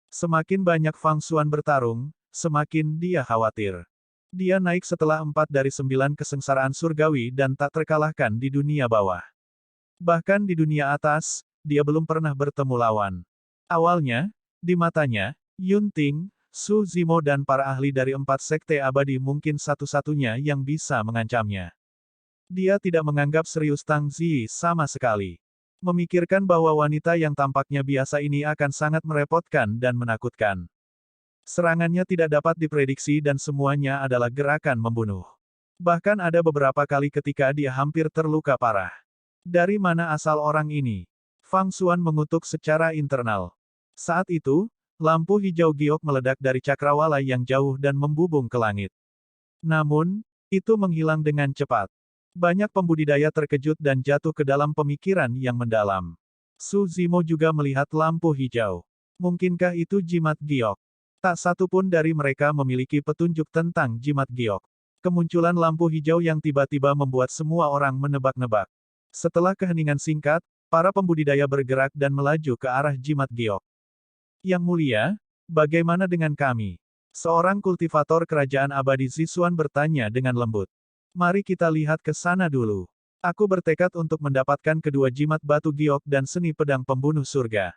Semakin banyak Fang Xuan bertarung, semakin dia khawatir. Dia naik setelah 4 dari 9 kesengsaraan surgawi dan tak terkalahkan di dunia bawah. Bahkan di dunia atas, dia belum pernah bertemu lawan. Awalnya, di matanya, Yun Ting, Su Zimo dan para ahli dari 4 sekte abadi mungkin satu-satunya yang bisa mengancamnya. Dia tidak menganggap serius Tang Ziyi sama sekali. Memikirkan bahwa wanita yang tampaknya biasa ini akan sangat merepotkan dan menakutkan. Serangannya tidak dapat diprediksi dan semuanya adalah gerakan membunuh. Bahkan ada beberapa kali ketika dia hampir terluka parah. Dari mana asal orang ini? Fang Xuan mengutuk secara internal. Saat itu, lampu hijau giok meledak dari cakrawala yang jauh dan membubung ke langit. Namun, itu menghilang dengan cepat. Banyak pembudidaya terkejut dan jatuh ke dalam pemikiran yang mendalam. Su Zimo juga melihat lampu hijau. Mungkinkah itu jimat giok? Tak satu pun dari mereka memiliki petunjuk tentang jimat giok. Kemunculan lampu hijau yang tiba-tiba membuat semua orang menebak-nebak. Setelah keheningan singkat, para pembudidaya bergerak dan melaju ke arah jimat giok. Yang mulia, bagaimana dengan kami? Seorang kultivator kerajaan abadi Zixuan bertanya dengan lembut. Mari kita lihat ke sana dulu. Aku bertekad untuk mendapatkan kedua jimat batu giok dan seni pedang pembunuh surga.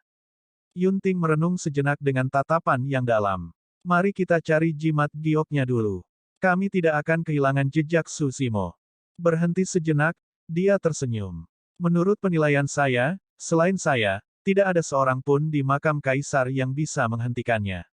Yun Ting merenung sejenak dengan tatapan yang dalam. Mari kita cari jimat gioknya dulu. Kami tidak akan kehilangan jejak Su Zimo. Berhenti sejenak, dia tersenyum. Menurut penilaian saya, selain saya, tidak ada seorang pun di makam kaisar yang bisa menghentikannya.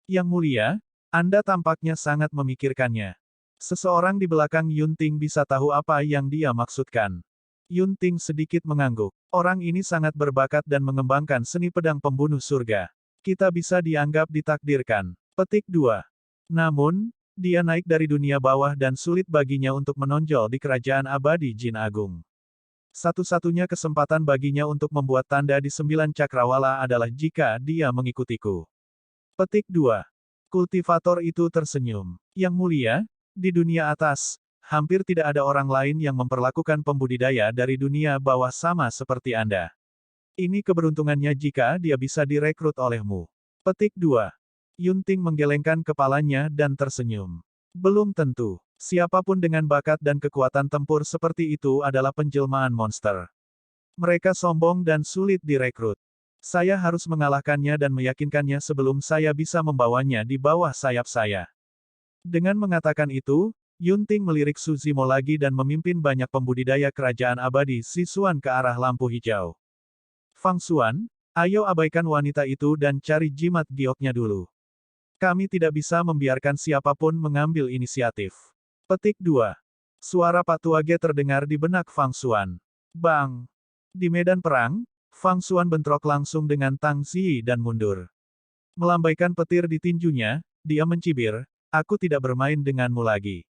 Yang mulia, Anda tampaknya sangat memikirkannya. Seseorang di belakang Yun Ting bisa tahu apa yang dia maksudkan. Yun Ting sedikit mengangguk. Orang ini sangat berbakat dan mengembangkan seni pedang pembunuh surga. Kita bisa dianggap ditakdirkan. Petik 2. Namun, dia naik dari dunia bawah dan sulit baginya untuk menonjol di kerajaan abadi Jin Agung. Satu-satunya kesempatan baginya untuk membuat tanda di 9 cakrawala adalah jika dia mengikutiku. Petik 2. Kultivator itu tersenyum. Yang mulia, di dunia atas, hampir tidak ada orang lain yang memperlakukan pembudidaya dari dunia bawah sama seperti Anda. Ini keberuntungannya jika dia bisa direkrut olehmu. Petik 2. Yun Ting menggelengkan kepalanya dan tersenyum. Belum tentu. Siapapun dengan bakat dan kekuatan tempur seperti itu adalah penjelmaan monster. Mereka sombong dan sulit direkrut. Saya harus mengalahkannya dan meyakinkannya sebelum saya bisa membawanya di bawah sayap saya. Dengan mengatakan itu, Yun Ting melirik Su Zimo lagi dan memimpin banyak pembudidaya kerajaan abadi Zixuan ke arah lampu hijau. Fang Xuan, ayo abaikan wanita itu dan cari jimat gioknya dulu. Kami tidak bisa membiarkan siapapun mengambil inisiatif. Petik 2. Suara patuage terdengar di benak Fang Xuan. Bang! Di medan perang, Fang Xuan bentrok langsung dengan Tang Ziyi dan mundur. Melambaikan petir di tinjunya, dia mencibir, aku tidak bermain denganmu lagi.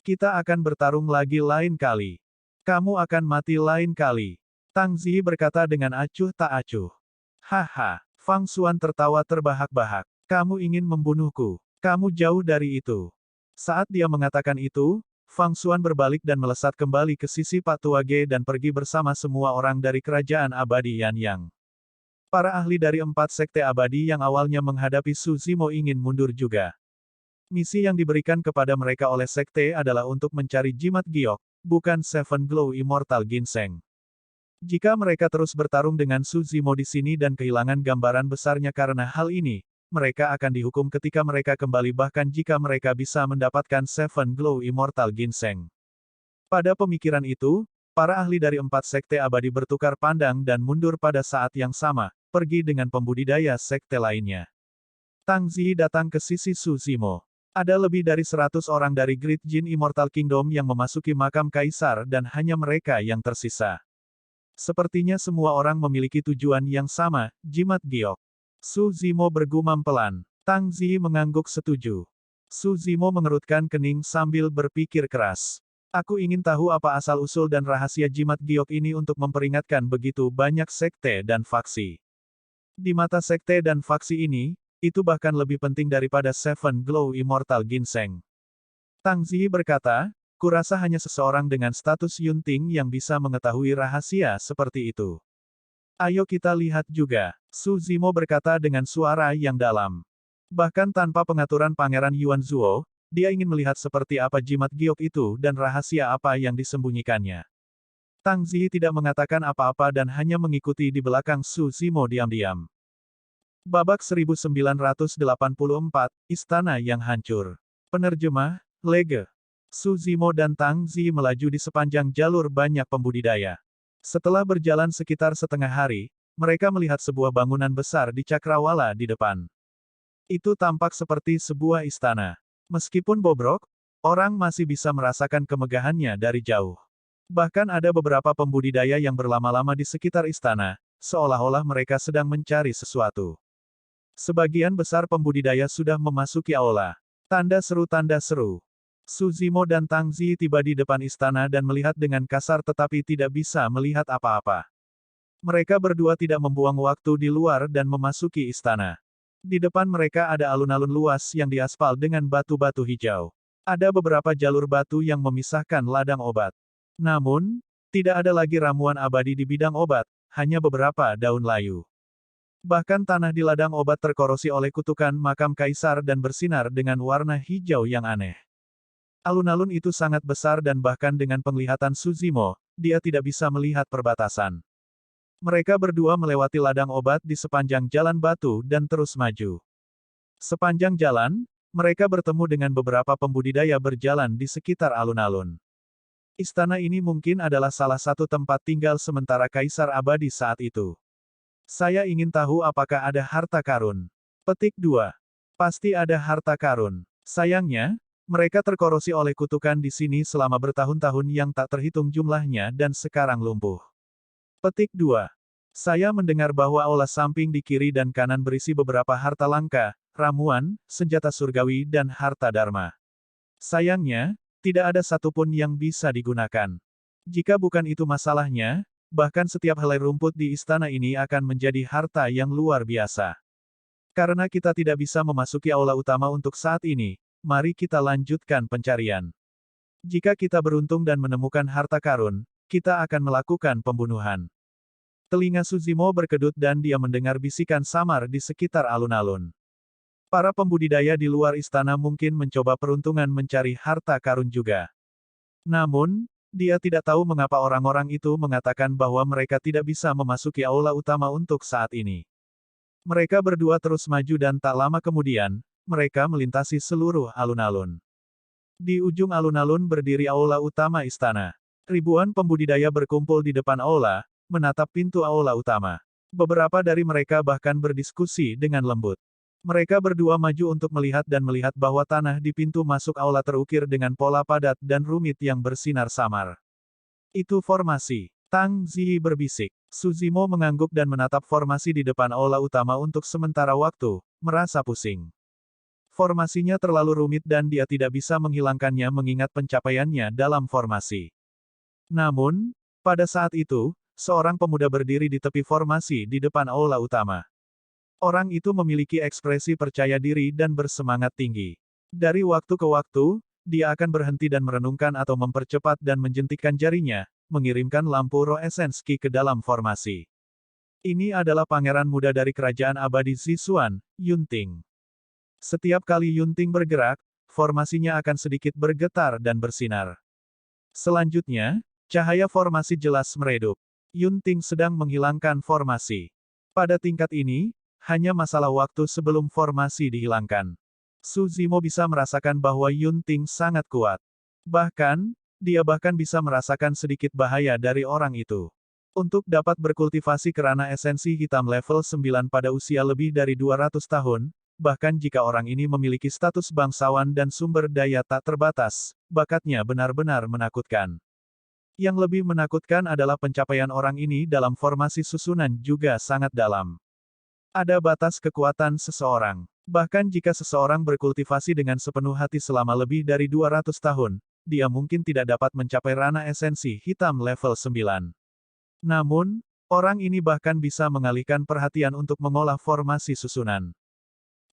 Kita akan bertarung lagi lain kali. Kamu akan mati lain kali. Tang Ziyi berkata dengan acuh tak acuh. Haha, Fang Xuan tertawa terbahak-bahak. Kamu ingin membunuhku. Kamu jauh dari itu. Saat dia mengatakan itu, Fang Xuan berbalik dan melesat kembali ke sisi Pak Tuage dan pergi bersama semua orang dari kerajaan abadi Yan Yang. Para ahli dari 4 sekte abadi yang awalnya menghadapi Su Zimo ingin mundur juga. Misi yang diberikan kepada mereka oleh sekte adalah untuk mencari jimat giok, bukan Seven Glow Immortal Ginseng. Jika mereka terus bertarung dengan Su Zimo di sini dan kehilangan gambaran besarnya karena hal ini, mereka akan dihukum ketika mereka kembali bahkan jika mereka bisa mendapatkan Seven Glow Immortal Ginseng. Pada pemikiran itu, para ahli dari 4 sekte abadi bertukar pandang dan mundur pada saat yang sama, pergi dengan pembudidaya sekte lainnya. Tang Ziyi datang ke sisi Su Zimo. Ada lebih dari 100 orang dari Great Jin Immortal Kingdom yang memasuki makam kaisar dan hanya mereka yang tersisa. Sepertinya semua orang memiliki tujuan yang sama, jimat giok. Su Zimo bergumam pelan. Tang Ziyi mengangguk setuju. Su Zimo mengerutkan kening sambil berpikir keras. Aku ingin tahu apa asal-usul dan rahasia jimat giok ini untuk memperingatkan begitu banyak sekte dan faksi. Di mata sekte dan faksi ini, itu bahkan lebih penting daripada Seven Glow Immortal Ginseng. Tang Ziyi berkata, kurasa hanya seseorang dengan status Yunting yang bisa mengetahui rahasia seperti itu. Ayo kita lihat juga, Su Zimo berkata dengan suara yang dalam. Bahkan tanpa pengaturan Pangeran Yuan Zuo, dia ingin melihat seperti apa jimat giok itu dan rahasia apa yang disembunyikannya. Tang Ziyi tidak mengatakan apa-apa dan hanya mengikuti di belakang Su Zimo diam-diam. Babak 1984, Istana yang Hancur. Penerjemah, Lege. Su Zimo dan Tang Ziyi melaju di sepanjang jalur banyak pembudidaya. Setelah berjalan sekitar setengah hari, mereka melihat sebuah bangunan besar di cakrawala di depan. Itu tampak seperti sebuah istana. Meskipun bobrok, orang masih bisa merasakan kemegahannya dari jauh. Bahkan ada beberapa pembudidaya yang berlama-lama di sekitar istana, seolah-olah mereka sedang mencari sesuatu. Sebagian besar pembudidaya sudah memasuki aula. Tanda seru, tanda seru. Su Zimo dan Tang Ziyi tiba di depan istana dan melihat dengan kasar tetapi tidak bisa melihat apa-apa. Mereka berdua tidak membuang waktu di luar dan memasuki istana. Di depan mereka ada alun-alun luas yang diaspal dengan batu-batu hijau. Ada beberapa jalur batu yang memisahkan ladang obat. Namun, tidak ada lagi ramuan abadi di bidang obat, hanya beberapa daun layu. Bahkan tanah di ladang obat terkorosi oleh kutukan makam kaisar dan bersinar dengan warna hijau yang aneh. Alun-alun itu sangat besar dan bahkan dengan penglihatan Su Zimo, dia tidak bisa melihat perbatasan. Mereka berdua melewati ladang obat di sepanjang jalan batu dan terus maju. Sepanjang jalan, mereka bertemu dengan beberapa pembudidaya berjalan di sekitar alun-alun. Istana ini mungkin adalah salah satu tempat tinggal sementara Kaisar Abadi saat itu. Saya ingin tahu apakah ada harta karun. Petik 2. Pasti ada harta karun. Sayangnya, mereka terkorosi oleh kutukan di sini selama bertahun-tahun yang tak terhitung jumlahnya dan sekarang lumpuh. Petik 2. Saya mendengar bahwa aula samping di kiri dan kanan berisi beberapa harta langka, ramuan, senjata surgawi dan harta dharma. Sayangnya, tidak ada satupun yang bisa digunakan. Jika bukan itu masalahnya, bahkan setiap helai rumput di istana ini akan menjadi harta yang luar biasa. Karena kita tidak bisa memasuki aula utama untuk saat ini, mari kita lanjutkan pencarian. Jika kita beruntung dan menemukan harta karun, kita akan melakukan pembunuhan. Telinga Su Zimo berkedut dan dia mendengar bisikan samar di sekitar alun-alun. Para pembudidaya di luar istana mungkin mencoba peruntungan mencari harta karun juga. Namun, dia tidak tahu mengapa orang-orang itu mengatakan bahwa mereka tidak bisa memasuki aula utama untuk saat ini. Mereka berdua terus maju dan tak lama kemudian, mereka melintasi seluruh alun-alun. Di ujung alun-alun berdiri aula utama istana. Ribuan pembudidaya berkumpul di depan aula, menatap pintu aula utama. Beberapa dari mereka bahkan berdiskusi dengan lembut. Mereka berdua maju untuk melihat dan melihat bahwa tanah di pintu masuk aula terukir dengan pola padat dan rumit yang bersinar samar. Itu formasi. Tang Ziyi berbisik. Su Zimo mengangguk dan menatap formasi di depan aula utama untuk sementara waktu, merasa pusing. Formasinya terlalu rumit dan dia tidak bisa menghilangkannya mengingat pencapaiannya dalam formasi. Namun, pada saat itu, seorang pemuda berdiri di tepi formasi di depan aula utama. Orang itu memiliki ekspresi percaya diri dan bersemangat tinggi. Dari waktu ke waktu, dia akan berhenti dan merenungkan atau mempercepat dan menjentikkan jarinya, mengirimkan lampu roh esens Qi ke dalam formasi. Ini adalah pangeran muda dari kerajaan abadi Zixuan, Yunting. Setiap kali Yunting bergerak, formasinya akan sedikit bergetar dan bersinar. Selanjutnya, cahaya formasi jelas meredup. Yunting sedang menghilangkan formasi. Pada tingkat ini, hanya masalah waktu sebelum formasi dihilangkan. Su Zimo bisa merasakan bahwa Yunting sangat kuat. Bahkan, dia bahkan bisa merasakan sedikit bahaya dari orang itu. Untuk dapat berkultivasi kerana esensi hitam level 9 pada usia lebih dari 200 tahun, bahkan jika orang ini memiliki status bangsawan dan sumber daya tak terbatas, bakatnya benar-benar menakutkan. Yang lebih menakutkan adalah pencapaian orang ini dalam formasi susunan juga sangat dalam. Ada batas kekuatan seseorang. Bahkan jika seseorang berkultivasi dengan sepenuh hati selama lebih dari 200 tahun, dia mungkin tidak dapat mencapai ranah esensi hitam level 9. Namun, orang ini bahkan bisa mengalihkan perhatian untuk mengolah formasi susunan.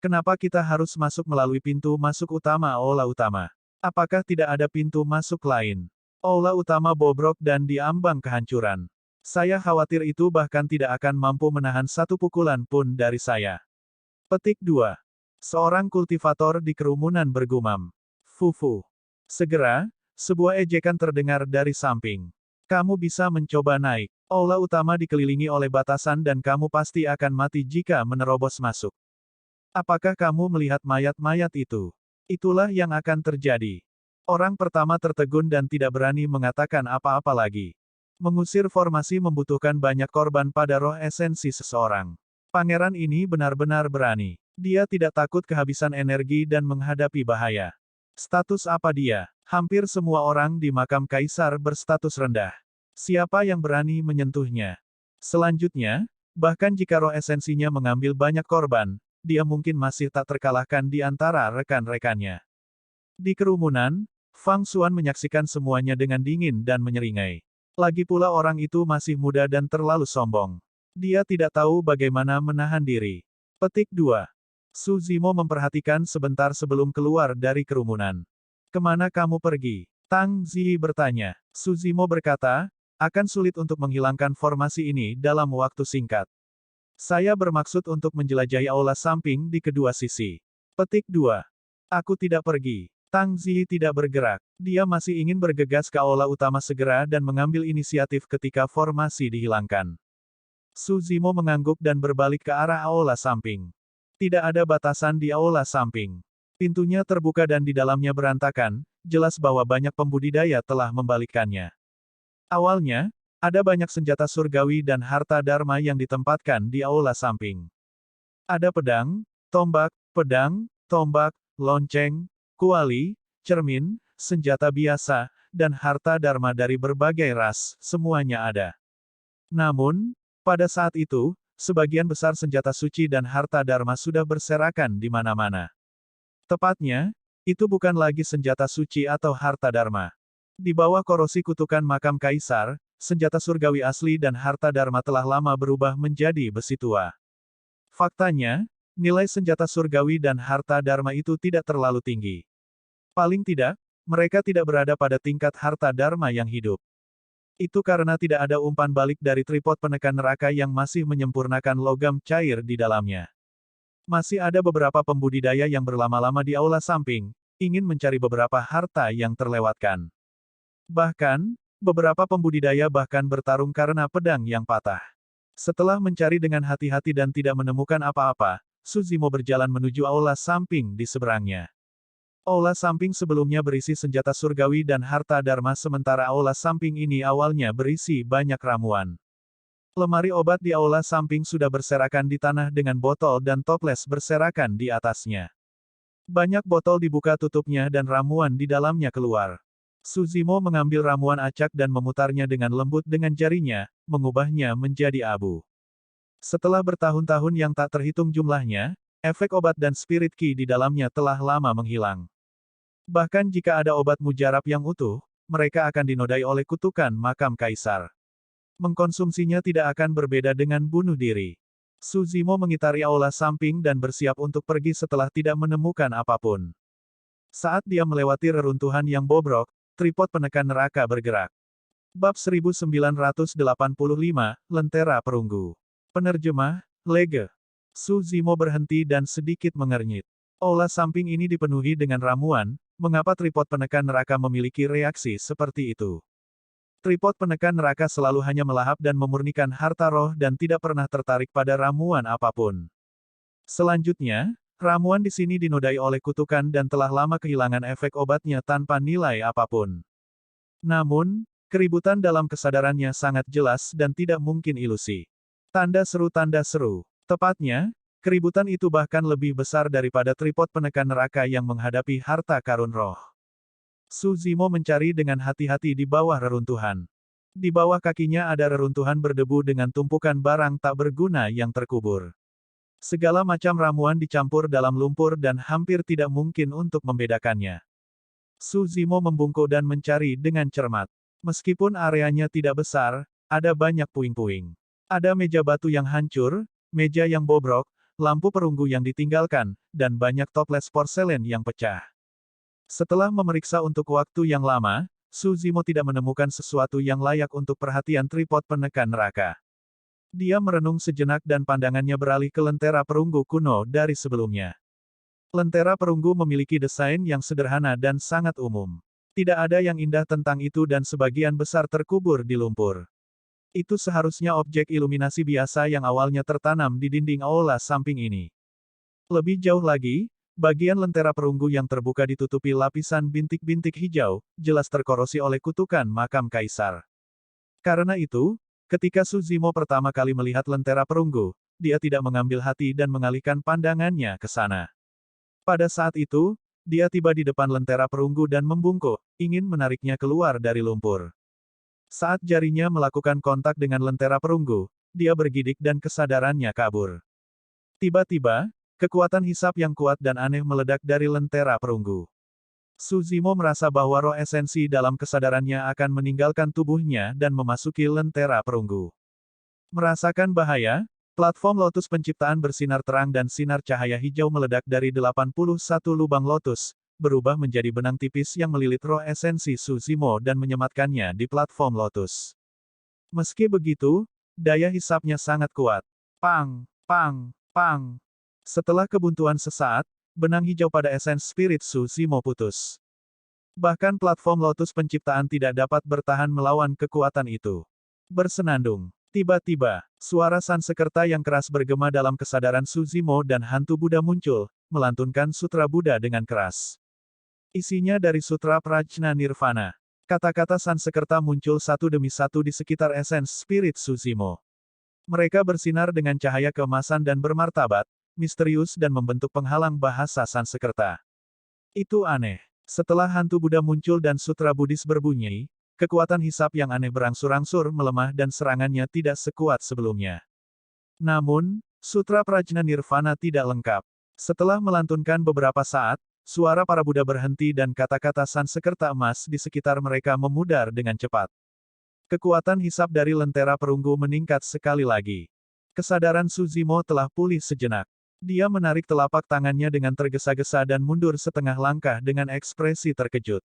Kenapa kita harus masuk melalui pintu masuk utama aula utama? Apakah tidak ada pintu masuk lain? Aula utama bobrok dan diambang kehancuran. Saya khawatir itu bahkan tidak akan mampu menahan satu pukulan pun dari saya. Petik 2. Seorang kultivator di kerumunan bergumam. Fufu. Segera, sebuah ejekan terdengar dari samping. Kamu bisa mencoba naik. Aula utama dikelilingi oleh batasan dan kamu pasti akan mati jika menerobos masuk. Apakah kamu melihat mayat-mayat itu? Itulah yang akan terjadi. Orang pertama tertegun dan tidak berani mengatakan apa-apa lagi. Mengusir formasi membutuhkan banyak korban pada roh esensi seseorang. Pangeran ini benar-benar berani. Dia tidak takut kehabisan energi dan menghadapi bahaya. Status apa dia? Hampir semua orang di makam kaisar berstatus rendah. Siapa yang berani menyentuhnya? Selanjutnya, bahkan jika roh esensinya mengambil banyak korban, dia mungkin masih tak terkalahkan di antara rekan-rekannya. Di kerumunan, Fang Xuan menyaksikan semuanya dengan dingin dan menyeringai. Lagi pula orang itu masih muda dan terlalu sombong. Dia tidak tahu bagaimana menahan diri. Petik 2. Su Zimo memperhatikan sebentar sebelum keluar dari kerumunan. Kemana kamu pergi? Tang Ziyi bertanya. Su Zimo berkata, akan sulit untuk menghilangkan formasi ini dalam waktu singkat. Saya bermaksud untuk menjelajahi aula samping di kedua sisi. Petik 2. Aku tidak pergi. Tang Ziyi tidak bergerak. Dia masih ingin bergegas ke aula utama segera dan mengambil inisiatif ketika formasi dihilangkan. Su Zimo mengangguk dan berbalik ke arah aula samping. Tidak ada batasan di aula samping. Pintunya terbuka dan di dalamnya berantakan, jelas bahwa banyak pembudidaya telah membalikkannya. Awalnya, ada banyak senjata surgawi dan harta dharma yang ditempatkan di aula samping. Ada pedang, tombak, lonceng, kuali, cermin, senjata biasa, dan harta dharma dari berbagai ras, semuanya ada. Namun, pada saat itu, sebagian besar senjata suci dan harta dharma sudah berserakan di mana-mana. Tepatnya, itu bukan lagi senjata suci atau harta dharma. Di bawah korosi kutukan makam kaisar, senjata surgawi asli dan harta dharma telah lama berubah menjadi besi tua. Faktanya, nilai senjata surgawi dan harta dharma itu tidak terlalu tinggi. Paling tidak, mereka tidak berada pada tingkat harta dharma yang hidup. Itu karena tidak ada umpan balik dari tripod penekan neraka yang masih menyempurnakan logam cair di dalamnya. Masih ada beberapa pembudidaya yang berlama-lama di aula samping, ingin mencari beberapa harta yang terlewatkan. Bahkan, beberapa pembudidaya bahkan bertarung karena pedang yang patah. Setelah mencari dengan hati-hati dan tidak menemukan apa-apa, Su Zimo berjalan menuju aula samping di seberangnya. Aula samping sebelumnya berisi senjata surgawi dan harta dharma sementara aula samping ini awalnya berisi banyak ramuan. Lemari obat di aula samping sudah berserakan di tanah dengan botol dan toples berserakan di atasnya. Banyak botol dibuka tutupnya dan ramuan di dalamnya keluar. Su Zimo mengambil ramuan acak dan memutarnya dengan lembut dengan jarinya, mengubahnya menjadi abu. Setelah bertahun-tahun yang tak terhitung jumlahnya, efek obat dan spirit ki di dalamnya telah lama menghilang. Bahkan jika ada obat mujarab yang utuh, mereka akan dinodai oleh kutukan makam kaisar. Mengkonsumsinya tidak akan berbeda dengan bunuh diri. Su Zimo mengitari aula samping dan bersiap untuk pergi setelah tidak menemukan apapun. Saat dia melewati reruntuhan yang bobrok, tripod penekan neraka bergerak. Bab 1985, Lentera Perunggu. Penerjemah, Lege. Su Zimo berhenti dan sedikit mengernyit. Aula samping ini dipenuhi dengan ramuan, mengapa tripod penekan neraka memiliki reaksi seperti itu? Tripod penekan neraka selalu hanya melahap dan memurnikan harta roh dan tidak pernah tertarik pada ramuan apapun. Selanjutnya, ramuan di sini dinodai oleh kutukan dan telah lama kehilangan efek obatnya tanpa nilai apapun. Namun, keributan dalam kesadarannya sangat jelas dan tidak mungkin ilusi. Tanda seru. Tepatnya, keributan itu bahkan lebih besar daripada tripod penekan neraka yang menghadapi harta karun roh. Su Zimo mencari dengan hati-hati di bawah reruntuhan. Di bawah kakinya ada reruntuhan berdebu dengan tumpukan barang tak berguna yang terkubur. Segala macam ramuan dicampur dalam lumpur dan hampir tidak mungkin untuk membedakannya. Suzimo membungkuk dan mencari dengan cermat. Meskipun areanya tidak besar, ada banyak puing-puing. Ada meja batu yang hancur, meja yang bobrok, lampu perunggu yang ditinggalkan, dan banyak toples porselen yang pecah. Setelah memeriksa untuk waktu yang lama, Suzimo tidak menemukan sesuatu yang layak untuk perhatian tripod penekan neraka. Dia merenung sejenak dan pandangannya beralih ke lentera perunggu kuno dari sebelumnya. Lentera perunggu memiliki desain yang sederhana dan sangat umum. Tidak ada yang indah tentang itu dan sebagian besar terkubur di lumpur. Itu seharusnya objek iluminasi biasa yang awalnya tertanam di dinding aula samping ini. Lebih jauh lagi, bagian lentera perunggu yang terbuka ditutupi lapisan bintik-bintik hijau, jelas terkorosi oleh kutukan makam kaisar. Karena itu, ketika Suzimo pertama kali melihat lentera perunggu, dia tidak mengambil hati dan mengalihkan pandangannya ke sana. Pada saat itu, dia tiba di depan lentera perunggu dan membungkuk, ingin menariknya keluar dari lumpur. Saat jarinya melakukan kontak dengan lentera perunggu, dia bergidik dan kesadarannya kabur. Tiba-tiba, kekuatan hisap yang kuat dan aneh meledak dari lentera perunggu. Suzimo merasa bahwa roh esensi dalam kesadarannya akan meninggalkan tubuhnya dan memasuki lentera perunggu. Merasakan bahaya, platform lotus penciptaan bersinar terang dan sinar cahaya hijau meledak dari 81 lubang lotus, berubah menjadi benang tipis yang melilit roh esensi Suzimo dan menyematkannya di platform lotus. Meski begitu, daya hisapnya sangat kuat. Pang, pang, pang. Setelah kebuntuan sesaat, benang hijau pada esens spirit Suzimo putus. Bahkan platform lotus penciptaan tidak dapat bertahan melawan kekuatan itu. Bersenandung. Tiba-tiba, suara Sansekerta yang keras bergema dalam kesadaran Suzimo dan hantu Buddha muncul, melantunkan sutra Buddha dengan keras. Isinya dari sutra Prajna Nirvana. Kata-kata Sansekerta muncul satu demi satu di sekitar esens spirit Suzimo. Mereka bersinar dengan cahaya keemasan dan bermartabat, misterius dan membentuk penghalang bahasa Sansekerta. Itu aneh. Setelah hantu Buddha muncul dan sutra Buddhis berbunyi, kekuatan hisap yang aneh berangsur-angsur melemah dan serangannya tidak sekuat sebelumnya. Namun, sutra Prajna Nirvana tidak lengkap. Setelah melantunkan beberapa saat, suara para Buddha berhenti dan kata-kata Sansekerta emas di sekitar mereka memudar dengan cepat. Kekuatan hisap dari lentera perunggu meningkat sekali lagi. Kesadaran Suzimo telah pulih sejenak. Dia menarik telapak tangannya dengan tergesa-gesa dan mundur setengah langkah dengan ekspresi terkejut.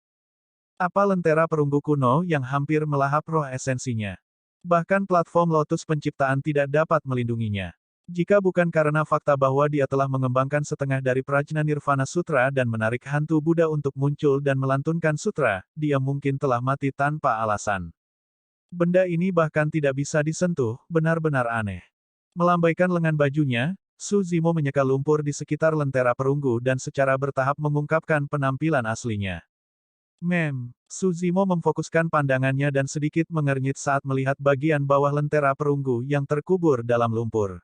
Apa lentera perunggu kuno yang hampir melahap roh esensinya? Bahkan platform lotus penciptaan tidak dapat melindunginya. Jika bukan karena fakta bahwa dia telah mengembangkan setengah dari Prajna Nirvana Sutra dan menarik hantu Buddha untuk muncul dan melantunkan sutra, dia mungkin telah mati tanpa alasan. Benda ini bahkan tidak bisa disentuh, benar-benar aneh. Melambaikan lengan bajunya, Suzimo menyeka lumpur di sekitar lentera perunggu dan secara bertahap mengungkapkan penampilan aslinya. Suzimo memfokuskan pandangannya dan sedikit mengernyit saat melihat bagian bawah lentera perunggu yang terkubur dalam lumpur.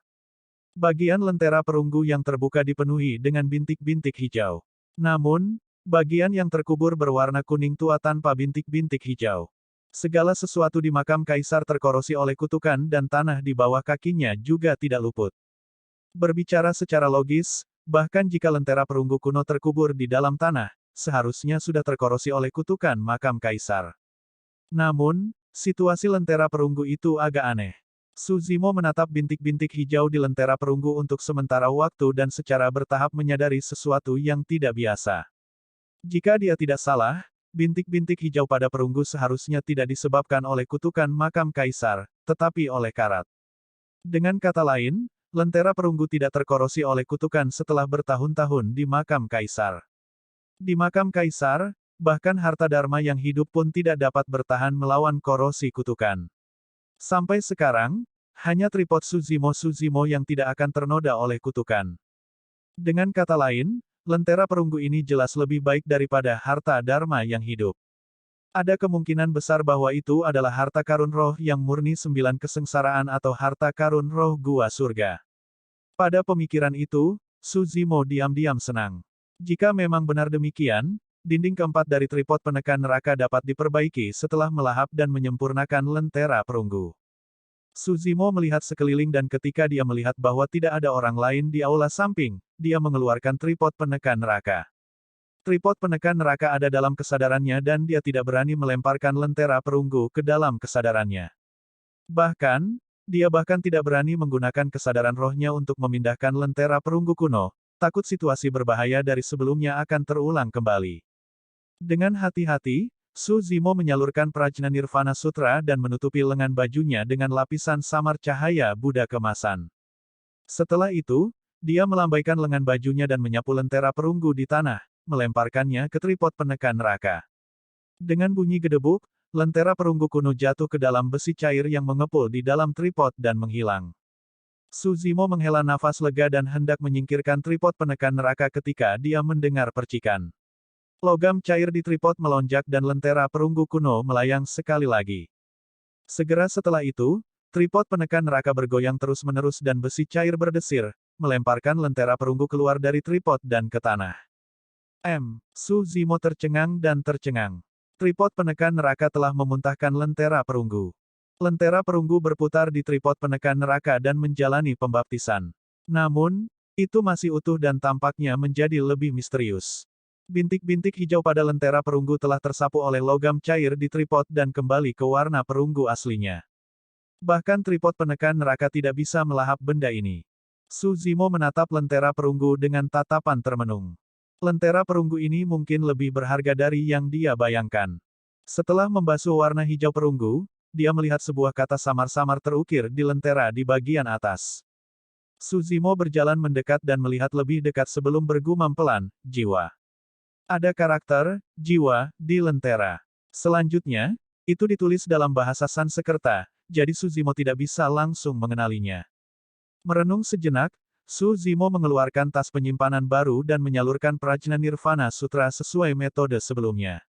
Bagian lentera perunggu yang terbuka dipenuhi dengan bintik-bintik hijau. Namun, bagian yang terkubur berwarna kuning tua tanpa bintik-bintik hijau. Segala sesuatu di makam kaisar terkorosi oleh kutukan dan tanah di bawah kakinya juga tidak luput. Berbicara secara logis, bahkan jika lentera perunggu kuno terkubur di dalam tanah, seharusnya sudah terkorosi oleh kutukan makam kaisar. Namun, situasi lentera perunggu itu agak aneh. Suzimo menatap bintik-bintik hijau di lentera perunggu untuk sementara waktu dan secara bertahap menyadari sesuatu yang tidak biasa. Jika dia tidak salah, bintik-bintik hijau pada perunggu seharusnya tidak disebabkan oleh kutukan makam kaisar, tetapi oleh karat. Dengan kata lain, lentera perunggu tidak terkorosi oleh kutukan setelah bertahun-tahun di makam kaisar. Di makam kaisar, bahkan harta dharma yang hidup pun tidak dapat bertahan melawan korosi kutukan. Sampai sekarang, hanya tripod Suzimo yang tidak akan ternoda oleh kutukan. Dengan kata lain, lentera perunggu ini jelas lebih baik daripada harta dharma yang hidup. Ada kemungkinan besar bahwa itu adalah harta karun roh yang murni 9 kesengsaraan atau harta karun roh gua surga. Pada pemikiran itu, Suzimo diam-diam senang. Jika memang benar demikian, dinding keempat dari tripod penekan neraka dapat diperbaiki setelah melahap dan menyempurnakan lentera perunggu. Suzimo melihat sekeliling dan ketika dia melihat bahwa tidak ada orang lain di aula samping, dia mengeluarkan tripod penekan neraka. Tripod penekan neraka ada dalam kesadarannya dan dia tidak berani melemparkan lentera perunggu ke dalam kesadarannya. Bahkan, dia bahkan tidak berani menggunakan kesadaran rohnya untuk memindahkan lentera perunggu kuno, takut situasi berbahaya dari sebelumnya akan terulang kembali. Dengan hati-hati, Su Zimo menyalurkan Prajna Nirvana Sutra dan menutupi lengan bajunya dengan lapisan samar cahaya Buddha kemasan. Setelah itu, dia melambaikan lengan bajunya dan menyapu lentera perunggu di tanah, melemparkannya ke tripod penekan neraka. Dengan bunyi gedebuk, lentera perunggu kuno jatuh ke dalam besi cair yang mengepul di dalam tripod dan menghilang. Su Zimo menghela nafas lega dan hendak menyingkirkan tripod penekan neraka ketika dia mendengar percikan. Logam cair di tripod melonjak dan lentera perunggu kuno melayang sekali lagi. Segera setelah itu, tripod penekan neraka bergoyang terus-menerus dan besi cair berdesir, melemparkan lentera perunggu keluar dari tripod dan ke tanah. Su Zimo tercengang dan tercengang. Tripod penekan neraka telah memuntahkan lentera perunggu. Lentera perunggu berputar di tripod penekan neraka dan menjalani pembaptisan. Namun, itu masih utuh dan tampaknya menjadi lebih misterius. Bintik-bintik hijau pada lentera perunggu telah tersapu oleh logam cair di tripod dan kembali ke warna perunggu aslinya. Bahkan tripod penekan neraka tidak bisa melahap benda ini. Su Zimo menatap lentera perunggu dengan tatapan termenung. Lentera perunggu ini mungkin lebih berharga dari yang dia bayangkan. Setelah membasuh warna hijau perunggu, dia melihat sebuah kata samar-samar terukir di lentera di bagian atas. Su Zimo berjalan mendekat dan melihat lebih dekat sebelum bergumam pelan, jiwa. Ada karakter, jiwa, di lentera. Selanjutnya, itu ditulis dalam bahasa Sanskerta, jadi Su Zimo tidak bisa langsung mengenalinya. Merenung sejenak, Su Zimo mengeluarkan tas penyimpanan baru dan menyalurkan Prajna Nirvana Sutra sesuai metode sebelumnya.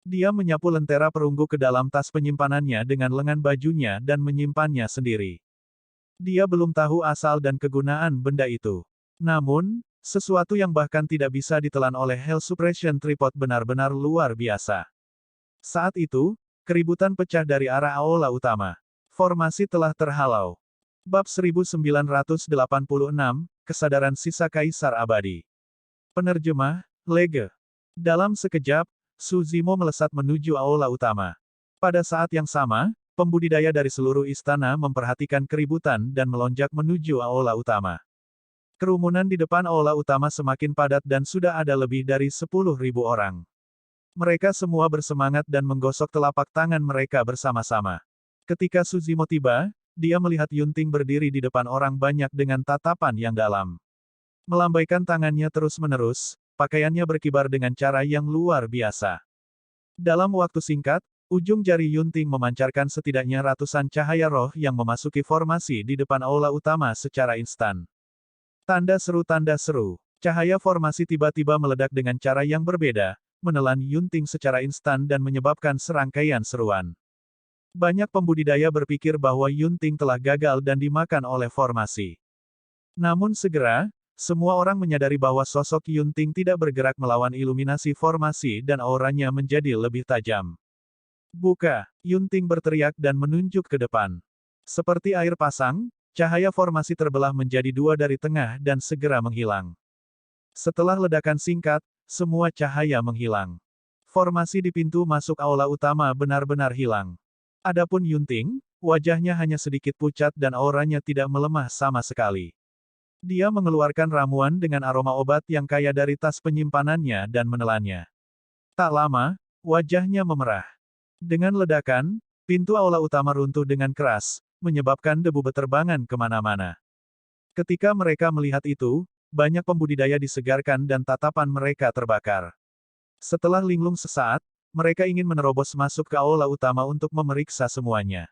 Dia menyapu lentera perunggu ke dalam tas penyimpanannya dengan lengan bajunya dan menyimpannya sendiri. Dia belum tahu asal dan kegunaan benda itu. Namun, sesuatu yang bahkan tidak bisa ditelan oleh Hell Suppression Tripod benar-benar luar biasa. Saat itu, keributan pecah dari arah aula utama. Formasi telah terhalau. Bab 1986, Kesadaran Sisa Kaisar Abadi. Penerjemah, Lege. Dalam sekejap, Su Zimo melesat menuju aula utama. Pada saat yang sama, pembudidaya dari seluruh istana memperhatikan keributan dan melonjak menuju aula utama. Kerumunan di depan aula utama semakin padat dan sudah ada lebih dari 10.000 orang. Mereka semua bersemangat dan menggosok telapak tangan mereka bersama-sama. Ketika Su Zimo tiba, dia melihat Yunting berdiri di depan orang banyak dengan tatapan yang dalam. Melambaikan tangannya terus-menerus, pakaiannya berkibar dengan cara yang luar biasa. Dalam waktu singkat, ujung jari Yunting memancarkan setidaknya ratusan cahaya roh yang memasuki formasi di depan aula utama secara instan. Tanda seru. Cahaya formasi tiba-tiba meledak dengan cara yang berbeda, menelan Yunting secara instan dan menyebabkan serangkaian seruan. Banyak pembudidaya berpikir bahwa Yunting telah gagal dan dimakan oleh formasi. Namun segera, semua orang menyadari bahwa sosok Yunting tidak bergerak melawan iluminasi formasi dan auranya menjadi lebih tajam. Buka! Yunting berteriak dan menunjuk ke depan. Seperti air pasang, cahaya formasi terbelah menjadi dua dari tengah dan segera menghilang. Setelah ledakan singkat, semua cahaya menghilang. Formasi di pintu masuk aula utama benar-benar hilang. Adapun Yunting, wajahnya hanya sedikit pucat dan auranya tidak melemah sama sekali. Dia mengeluarkan ramuan dengan aroma obat yang kaya dari tas penyimpanannya dan menelannya. Tak lama, wajahnya memerah. Dengan ledakan, pintu aula utama runtuh dengan keras, menyebabkan debu beterbangan kemana-mana. Ketika mereka melihat itu, banyak pembudidaya disegarkan dan tatapan mereka terbakar. Setelah linglung sesaat, mereka ingin menerobos masuk ke aula utama untuk memeriksa semuanya.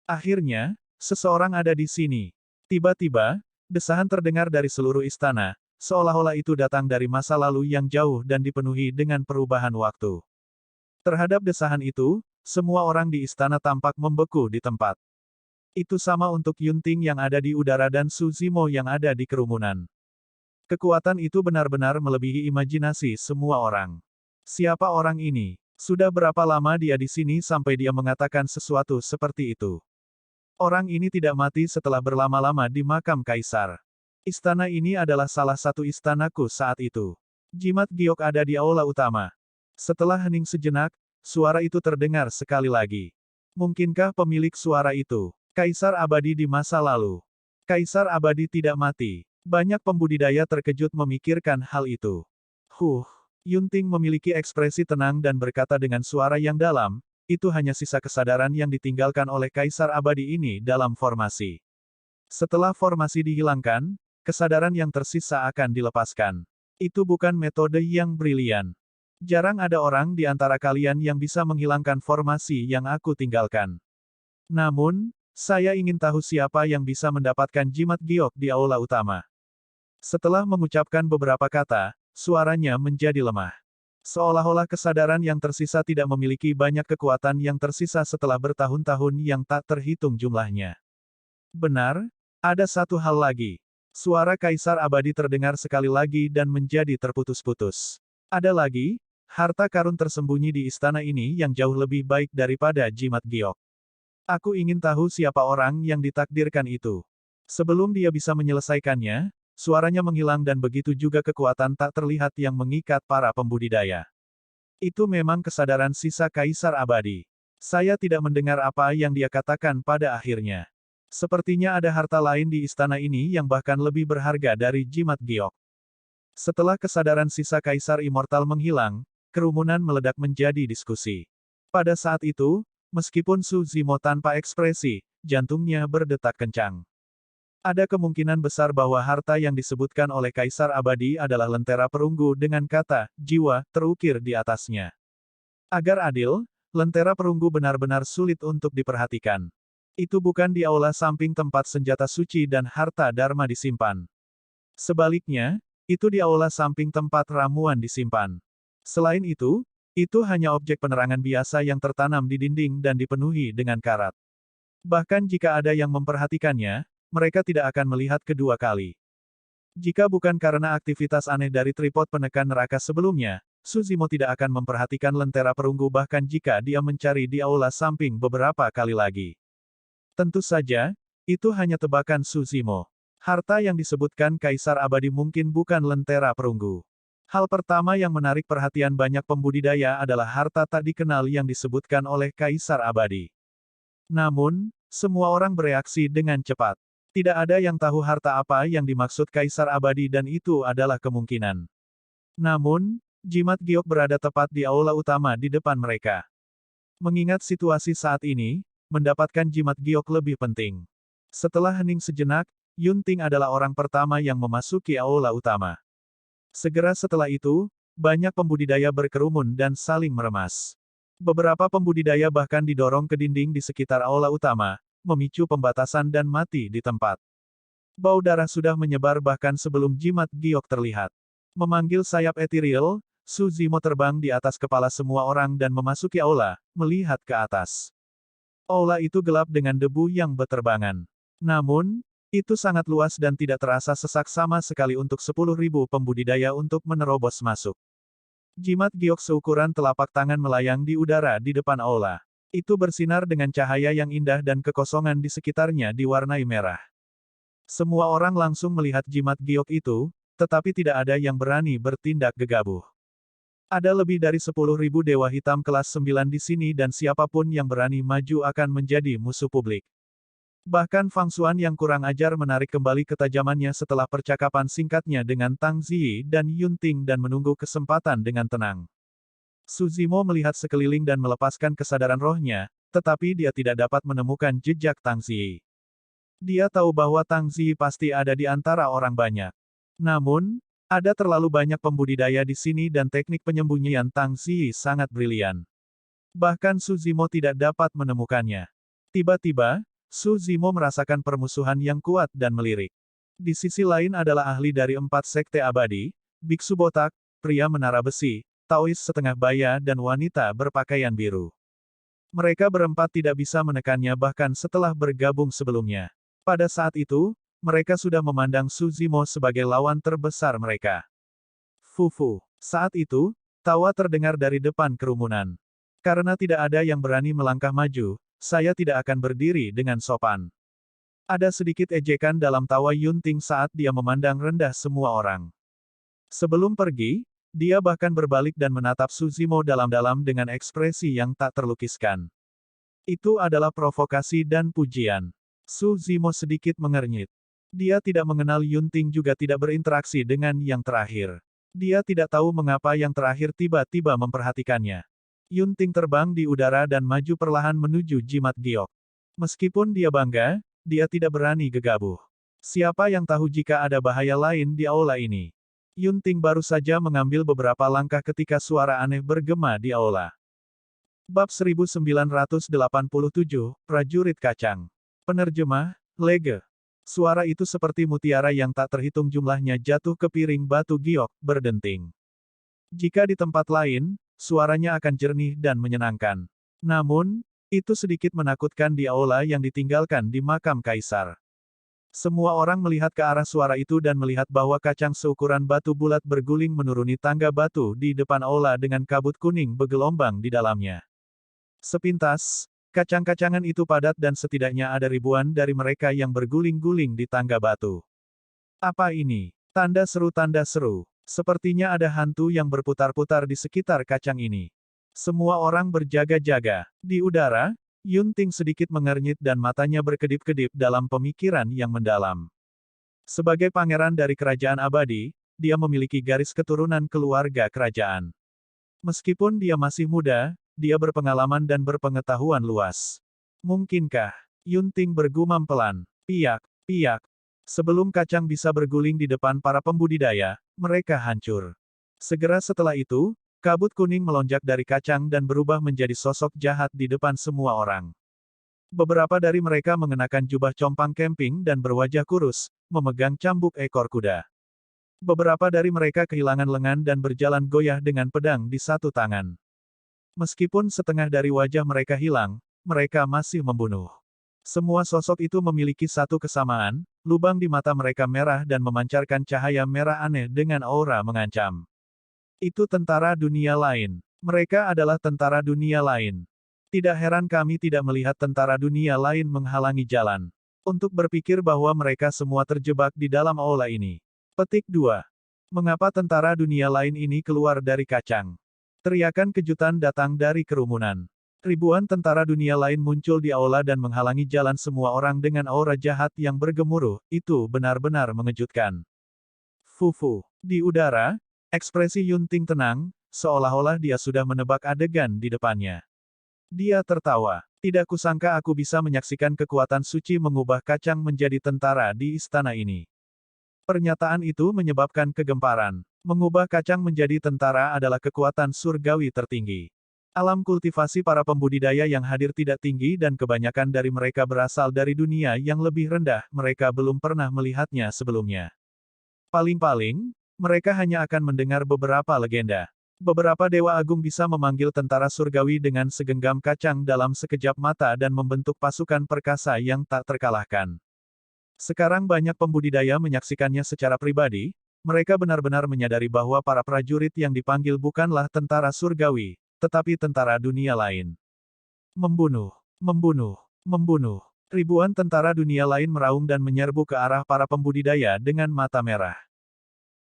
Akhirnya, seseorang ada di sini. Tiba-tiba, desahan terdengar dari seluruh istana, seolah-olah itu datang dari masa lalu yang jauh dan dipenuhi dengan perubahan waktu. Terhadap desahan itu, semua orang di istana tampak membeku di tempat. Itu sama untuk Yunting yang ada di udara dan Su Zimo yang ada di kerumunan. Kekuatan itu benar-benar melebihi imajinasi semua orang. Siapa orang ini? Sudah berapa lama dia di sini sampai dia mengatakan sesuatu seperti itu? Orang ini tidak mati setelah berlama-lama di makam kaisar. Istana ini adalah salah satu istanaku saat itu. Jimat giok ada di aula utama. Setelah hening sejenak, suara itu terdengar sekali lagi. Mungkinkah pemilik suara itu Kaisar Abadi di masa lalu? Kaisar Abadi tidak mati. Banyak pembudidaya terkejut memikirkan hal itu. Yunting memiliki ekspresi tenang dan berkata dengan suara yang dalam, itu hanya sisa kesadaran yang ditinggalkan oleh Kaisar Abadi ini dalam formasi. Setelah formasi dihilangkan, kesadaran yang tersisa akan dilepaskan. Itu bukan metode yang brilian. Jarang ada orang di antara kalian yang bisa menghilangkan formasi yang aku tinggalkan. Namun, saya ingin tahu siapa yang bisa mendapatkan jimat giok di aula utama. Setelah mengucapkan beberapa kata, suaranya menjadi lemah. Seolah-olah kesadaran yang tersisa tidak memiliki banyak kekuatan yang tersisa setelah bertahun-tahun yang tak terhitung jumlahnya. Benar, ada satu hal lagi. Suara Kaisar Abadi terdengar sekali lagi dan menjadi terputus-putus. Ada lagi, harta karun tersembunyi di istana ini yang jauh lebih baik daripada jimat giok. Aku ingin tahu siapa orang yang ditakdirkan itu. Sebelum dia bisa menyelesaikannya, suaranya menghilang dan begitu juga kekuatan tak terlihat yang mengikat para pembudidaya. Itu memang kesadaran sisa Kaisar Abadi. Saya tidak mendengar apa yang dia katakan pada akhirnya. Sepertinya ada harta lain di istana ini yang bahkan lebih berharga dari jimat giok. Setelah kesadaran sisa Kaisar Immortal menghilang, kerumunan meledak menjadi diskusi. Pada saat itu, meskipun Su Zimo tanpa ekspresi, jantungnya berdetak kencang. Ada kemungkinan besar bahwa harta yang disebutkan oleh Kaisar Abadi adalah lentera perunggu dengan kata, jiwa, terukir di atasnya. Agar adil, lentera perunggu benar-benar sulit untuk diperhatikan. Itu bukan di aula samping tempat senjata suci dan harta Dharma disimpan. Sebaliknya, itu di aula samping tempat ramuan disimpan. Selain itu hanya objek penerangan biasa yang tertanam di dinding dan dipenuhi dengan karat. Bahkan jika ada yang memperhatikannya, mereka tidak akan melihat kedua kali. Jika bukan karena aktivitas aneh dari tripod penekan neraka sebelumnya, Suzimo tidak akan memperhatikan lentera perunggu bahkan jika dia mencari di aula samping beberapa kali lagi. Tentu saja, itu hanya tebakan Suzimo. Harta yang disebutkan Kaisar Abadi mungkin bukan lentera perunggu. Hal pertama yang menarik perhatian banyak pembudidaya adalah harta tak dikenal yang disebutkan oleh Kaisar Abadi. Namun, semua orang bereaksi dengan cepat. Tidak ada yang tahu harta apa yang dimaksud Kaisar Abadi dan itu adalah kemungkinan. Namun, jimat giok berada tepat di aula utama di depan mereka. Mengingat situasi saat ini, mendapatkan jimat giok lebih penting. Setelah hening sejenak, Yunting adalah orang pertama yang memasuki aula utama. Segera setelah itu, banyak pembudidaya berkerumun dan saling meremas. Beberapa pembudidaya bahkan didorong ke dinding di sekitar aula utama, memicu pembatasan dan mati di tempat. Bau darah sudah menyebar bahkan sebelum jimat giok terlihat. Memanggil sayap etiril, Suzimo terbang di atas kepala semua orang dan memasuki aula, melihat ke atas. Aula itu gelap dengan debu yang beterbangan. Namun, itu sangat luas dan tidak terasa sesak sama sekali untuk 10.000 pembudidaya untuk menerobos masuk. Jimat giok seukuran telapak tangan melayang di udara di depan aula. Itu bersinar dengan cahaya yang indah dan kekosongan di sekitarnya diwarnai merah. Semua orang langsung melihat jimat giok itu, tetapi tidak ada yang berani bertindak gegabah. Ada lebih dari 10.000 dewa hitam kelas 9 di sini dan siapapun yang berani maju akan menjadi musuh publik. Bahkan Fang Xuan yang kurang ajar menarik kembali ketajamannya setelah percakapan singkatnya dengan Tang Ziyi dan Yunting dan menunggu kesempatan dengan tenang. Suzimo melihat sekeliling dan melepaskan kesadaran rohnya, tetapi dia tidak dapat menemukan jejak Tang Ziyi. Dia tahu bahwa Tang Ziyi pasti ada di antara orang banyak. Namun, ada terlalu banyak pembudidaya di sini dan teknik penyembunyian Tang Ziyi sangat brilian. Bahkan Suzimo tidak dapat menemukannya. Tiba-tiba, Suzimo merasakan permusuhan yang kuat dan melirik. Di sisi lain adalah ahli dari 4 sekte abadi, biksu botak, pria menara besi, Taois setengah baya dan wanita berpakaian biru. Mereka berempat tidak bisa menekannya bahkan setelah bergabung sebelumnya. Pada saat itu, mereka sudah memandang Suzimo sebagai lawan terbesar mereka. Fufu. Saat itu, tawa terdengar dari depan kerumunan. Karena tidak ada yang berani melangkah maju, saya tidak akan berdiri dengan sopan. Ada sedikit ejekan dalam tawa Yunting saat dia memandang rendah semua orang. Sebelum pergi, Dia bahkan berbalik dan menatap Suzimo dalam-dalam dengan ekspresi yang tak terlukiskan. Itu adalah provokasi dan pujian. Suzimo sedikit mengernyit. Dia tidak mengenal Yunting juga tidak berinteraksi dengan yang terakhir. Dia tidak tahu mengapa yang terakhir tiba-tiba memperhatikannya. Yunting terbang di udara dan maju perlahan menuju jimat giok. Meskipun dia bangga, dia tidak berani gegabah. Siapa yang tahu jika ada bahaya lain di aula ini? Yunting baru saja mengambil beberapa langkah ketika suara aneh bergema di aula. Bab 1987, Prajurit Kacang. Penerjemah, Lege. Suara itu seperti mutiara yang tak terhitung jumlahnya jatuh ke piring batu giok, berdenting. Jika di tempat lain, suaranya akan jernih dan menyenangkan. Namun, itu sedikit menakutkan di aula yang ditinggalkan di makam kaisar. Semua orang melihat ke arah suara itu dan melihat bahwa kacang seukuran batu bulat berguling menuruni tangga batu di depan aula dengan kabut kuning bergelombang di dalamnya. Sepintas, kacang-kacangan itu padat dan setidaknya ada ribuan dari mereka yang berguling-guling di tangga batu. Apa ini? Tanda seru, tanda seru. Sepertinya ada hantu yang berputar-putar di sekitar kacang ini. Semua orang berjaga-jaga. Di udara, Yunting sedikit mengernyit dan matanya berkedip-kedip dalam pemikiran yang mendalam. Sebagai pangeran dari kerajaan abadi, dia memiliki garis keturunan keluarga kerajaan. Meskipun dia masih muda, dia berpengalaman dan berpengetahuan luas. Mungkinkah? Yunting bergumam pelan. Piak, piak. Sebelum kacang bisa berguling di depan para pembudidaya, mereka hancur. Segera setelah itu, kabut kuning melonjak dari kacang dan berubah menjadi sosok jahat di depan semua orang. Beberapa dari mereka mengenakan jubah compang camping dan berwajah kurus, memegang cambuk ekor kuda. Beberapa dari mereka kehilangan lengan dan berjalan goyah dengan pedang di satu tangan. Meskipun setengah dari wajah mereka hilang, mereka masih membunuh. Semua sosok itu memiliki satu kesamaan, lubang di mata mereka merah dan memancarkan cahaya merah aneh dengan aura mengancam. Itu tentara dunia lain. Mereka adalah tentara dunia lain. Tidak heran kami tidak melihat tentara dunia lain menghalangi jalan. Untuk berpikir bahwa mereka semua terjebak di dalam aula ini. Petik 2. Mengapa tentara dunia lain ini keluar dari kacang? Teriakan kejutan datang dari kerumunan. Ribuan tentara dunia lain muncul di aula dan menghalangi jalan semua orang dengan aura jahat yang bergemuruh. Itu benar-benar mengejutkan. Fufu. Di udara, ekspresi Yunting tenang, seolah-olah dia sudah menebak adegan di depannya. Dia tertawa. Tidak kusangka aku bisa menyaksikan kekuatan suci mengubah kacang menjadi tentara di istana ini. Pernyataan itu menyebabkan kegemparan. Mengubah kacang menjadi tentara adalah kekuatan surgawi tertinggi. Alam kultivasi para pembudidaya yang hadir tidak tinggi dan kebanyakan dari mereka berasal dari dunia yang lebih rendah, mereka belum pernah melihatnya sebelumnya. Paling-paling, mereka hanya akan mendengar beberapa legenda. Beberapa dewa agung bisa memanggil tentara surgawi dengan segenggam kacang dalam sekejap mata dan membentuk pasukan perkasa yang tak terkalahkan. Sekarang banyak pembudidaya menyaksikannya secara pribadi, mereka benar-benar menyadari bahwa para prajurit yang dipanggil bukanlah tentara surgawi, tetapi tentara dunia lain. Membunuh, membunuh, membunuh. Ribuan tentara dunia lain meraung dan menyerbu ke arah para pembudidaya dengan mata merah.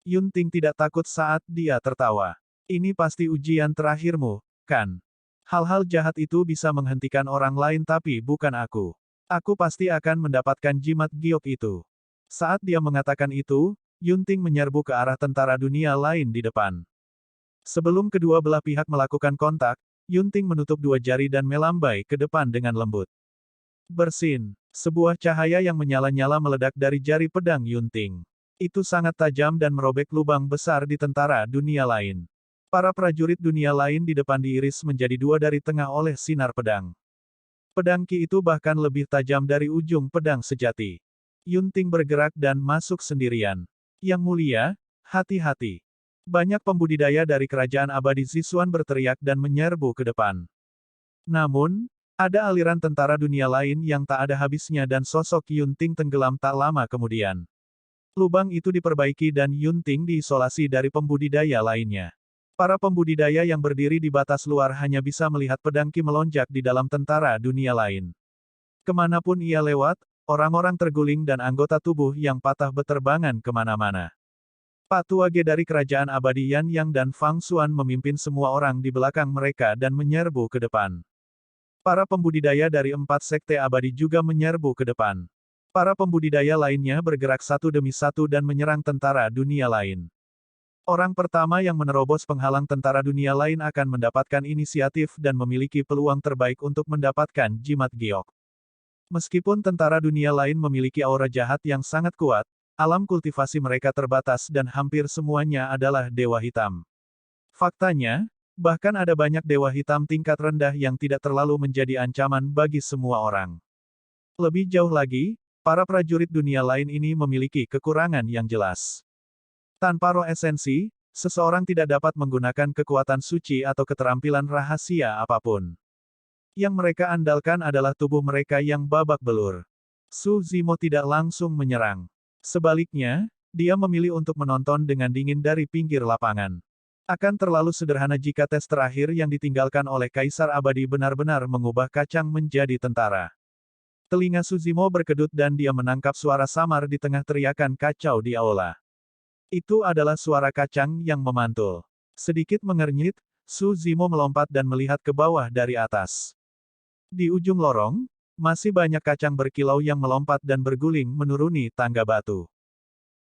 Yunting tidak takut saat dia tertawa. Ini pasti ujian terakhirmu, kan? Hal-hal jahat itu bisa menghentikan orang lain tapi bukan aku. Aku pasti akan mendapatkan jimat giok itu. Saat dia mengatakan itu, Yunting menyerbu ke arah tentara dunia lain di depan. Sebelum kedua belah pihak melakukan kontak, Yunting menutup dua jari dan melambai ke depan dengan lembut. Bersin. Sebuah cahaya yang menyala-nyala meledak dari jari pedang Yunting. Itu sangat tajam dan merobek lubang besar di tentara dunia lain. Para prajurit dunia lain di depan diiris menjadi dua dari tengah oleh sinar pedang. Pedang Ki itu bahkan lebih tajam dari ujung pedang sejati. Yunting bergerak dan masuk sendirian. Yang mulia, hati-hati. Banyak pembudidaya dari kerajaan abadi Zixuan berteriak dan menyerbu ke depan. Namun, ada aliran tentara dunia lain yang tak ada habisnya dan sosok Yunting tenggelam tak lama kemudian. Lubang itu diperbaiki dan Yunting diisolasi dari pembudidaya lainnya. Para pembudidaya yang berdiri di batas luar hanya bisa melihat pedang Ki melonjak di dalam tentara dunia lain. Kemanapun ia lewat, orang-orang terguling dan anggota tubuh yang patah beterbangan kemana-mana. Pak Tua Ge dari Kerajaan Abadi Yan Yang dan Fang Xuan memimpin semua orang di belakang mereka dan menyerbu ke depan. Para pembudidaya dari 4 sekte abadi juga menyerbu ke depan. Para pembudidaya lainnya bergerak satu demi satu dan menyerang tentara dunia lain. Orang pertama yang menerobos penghalang tentara dunia lain akan mendapatkan inisiatif dan memiliki peluang terbaik untuk mendapatkan jimat giok. Meskipun tentara dunia lain memiliki aura jahat yang sangat kuat, alam kultivasi mereka terbatas dan hampir semuanya adalah dewa hitam. Faktanya, bahkan ada banyak dewa hitam tingkat rendah yang tidak terlalu menjadi ancaman bagi semua orang. Lebih jauh lagi, para prajurit dunia lain ini memiliki kekurangan yang jelas. Tanpa roh esensi, seseorang tidak dapat menggunakan kekuatan suci atau keterampilan rahasia apapun. Yang mereka andalkan adalah tubuh mereka yang babak belur. Su Zimo tidak langsung menyerang. Sebaliknya, dia memilih untuk menonton dengan dingin dari pinggir lapangan. Akan terlalu sederhana jika tes terakhir yang ditinggalkan oleh Kaisar Abadi benar-benar mengubah kacang menjadi tentara. Telinga Su Zimo berkedut dan dia menangkap suara samar di tengah teriakan kacau di aula. Itu adalah suara kacang yang memantul. Sedikit mengernyit, Su Zimo melompat dan melihat ke bawah dari atas. Di ujung lorong, masih banyak kacang berkilau yang melompat dan berguling menuruni tangga batu.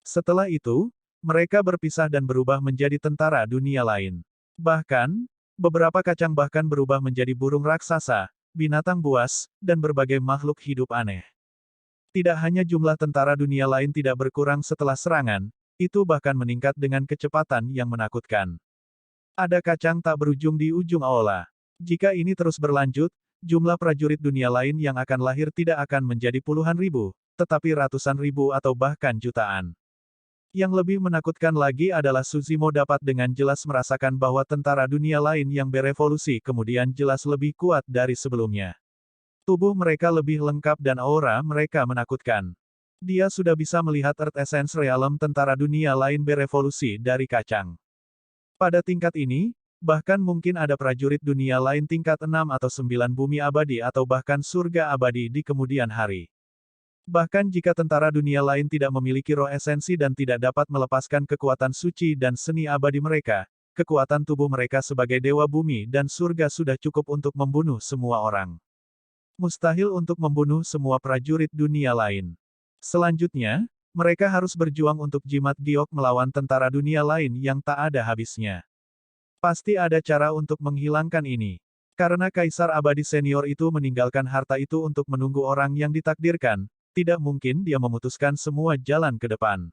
Setelah itu, mereka berpisah dan berubah menjadi tentara dunia lain. Bahkan, beberapa kacang bahkan berubah menjadi burung raksasa, binatang buas, dan berbagai makhluk hidup aneh. Tidak hanya jumlah tentara dunia lain tidak berkurang setelah serangan, itu bahkan meningkat dengan kecepatan yang menakutkan. Ada kacang tak berujung di ujung aula. Jika ini terus berlanjut, jumlah prajurit dunia lain yang akan lahir tidak akan menjadi puluhan ribu, tetapi ratusan ribu atau bahkan jutaan. Yang lebih menakutkan lagi adalah Su Zimo dapat dengan jelas merasakan bahwa tentara dunia lain yang berevolusi kemudian jelas lebih kuat dari sebelumnya. Tubuh mereka lebih lengkap dan aura mereka menakutkan. Dia sudah bisa melihat Earth Essence Realm tentara dunia lain berevolusi dari kacang. Pada tingkat ini, bahkan mungkin ada prajurit dunia lain tingkat 6 atau 9 bumi abadi atau bahkan surga abadi di kemudian hari. Bahkan jika tentara dunia lain tidak memiliki roh esensi dan tidak dapat melepaskan kekuatan suci dan seni abadi mereka, kekuatan tubuh mereka sebagai dewa bumi dan surga sudah cukup untuk membunuh semua orang. Mustahil untuk membunuh semua prajurit dunia lain. Selanjutnya, mereka harus berjuang untuk jimat giok melawan tentara dunia lain yang tak ada habisnya. Pasti ada cara untuk menghilangkan ini. Karena Kaisar Abadi Senior itu meninggalkan harta itu untuk menunggu orang yang ditakdirkan, tidak mungkin dia memutuskan semua jalan ke depan.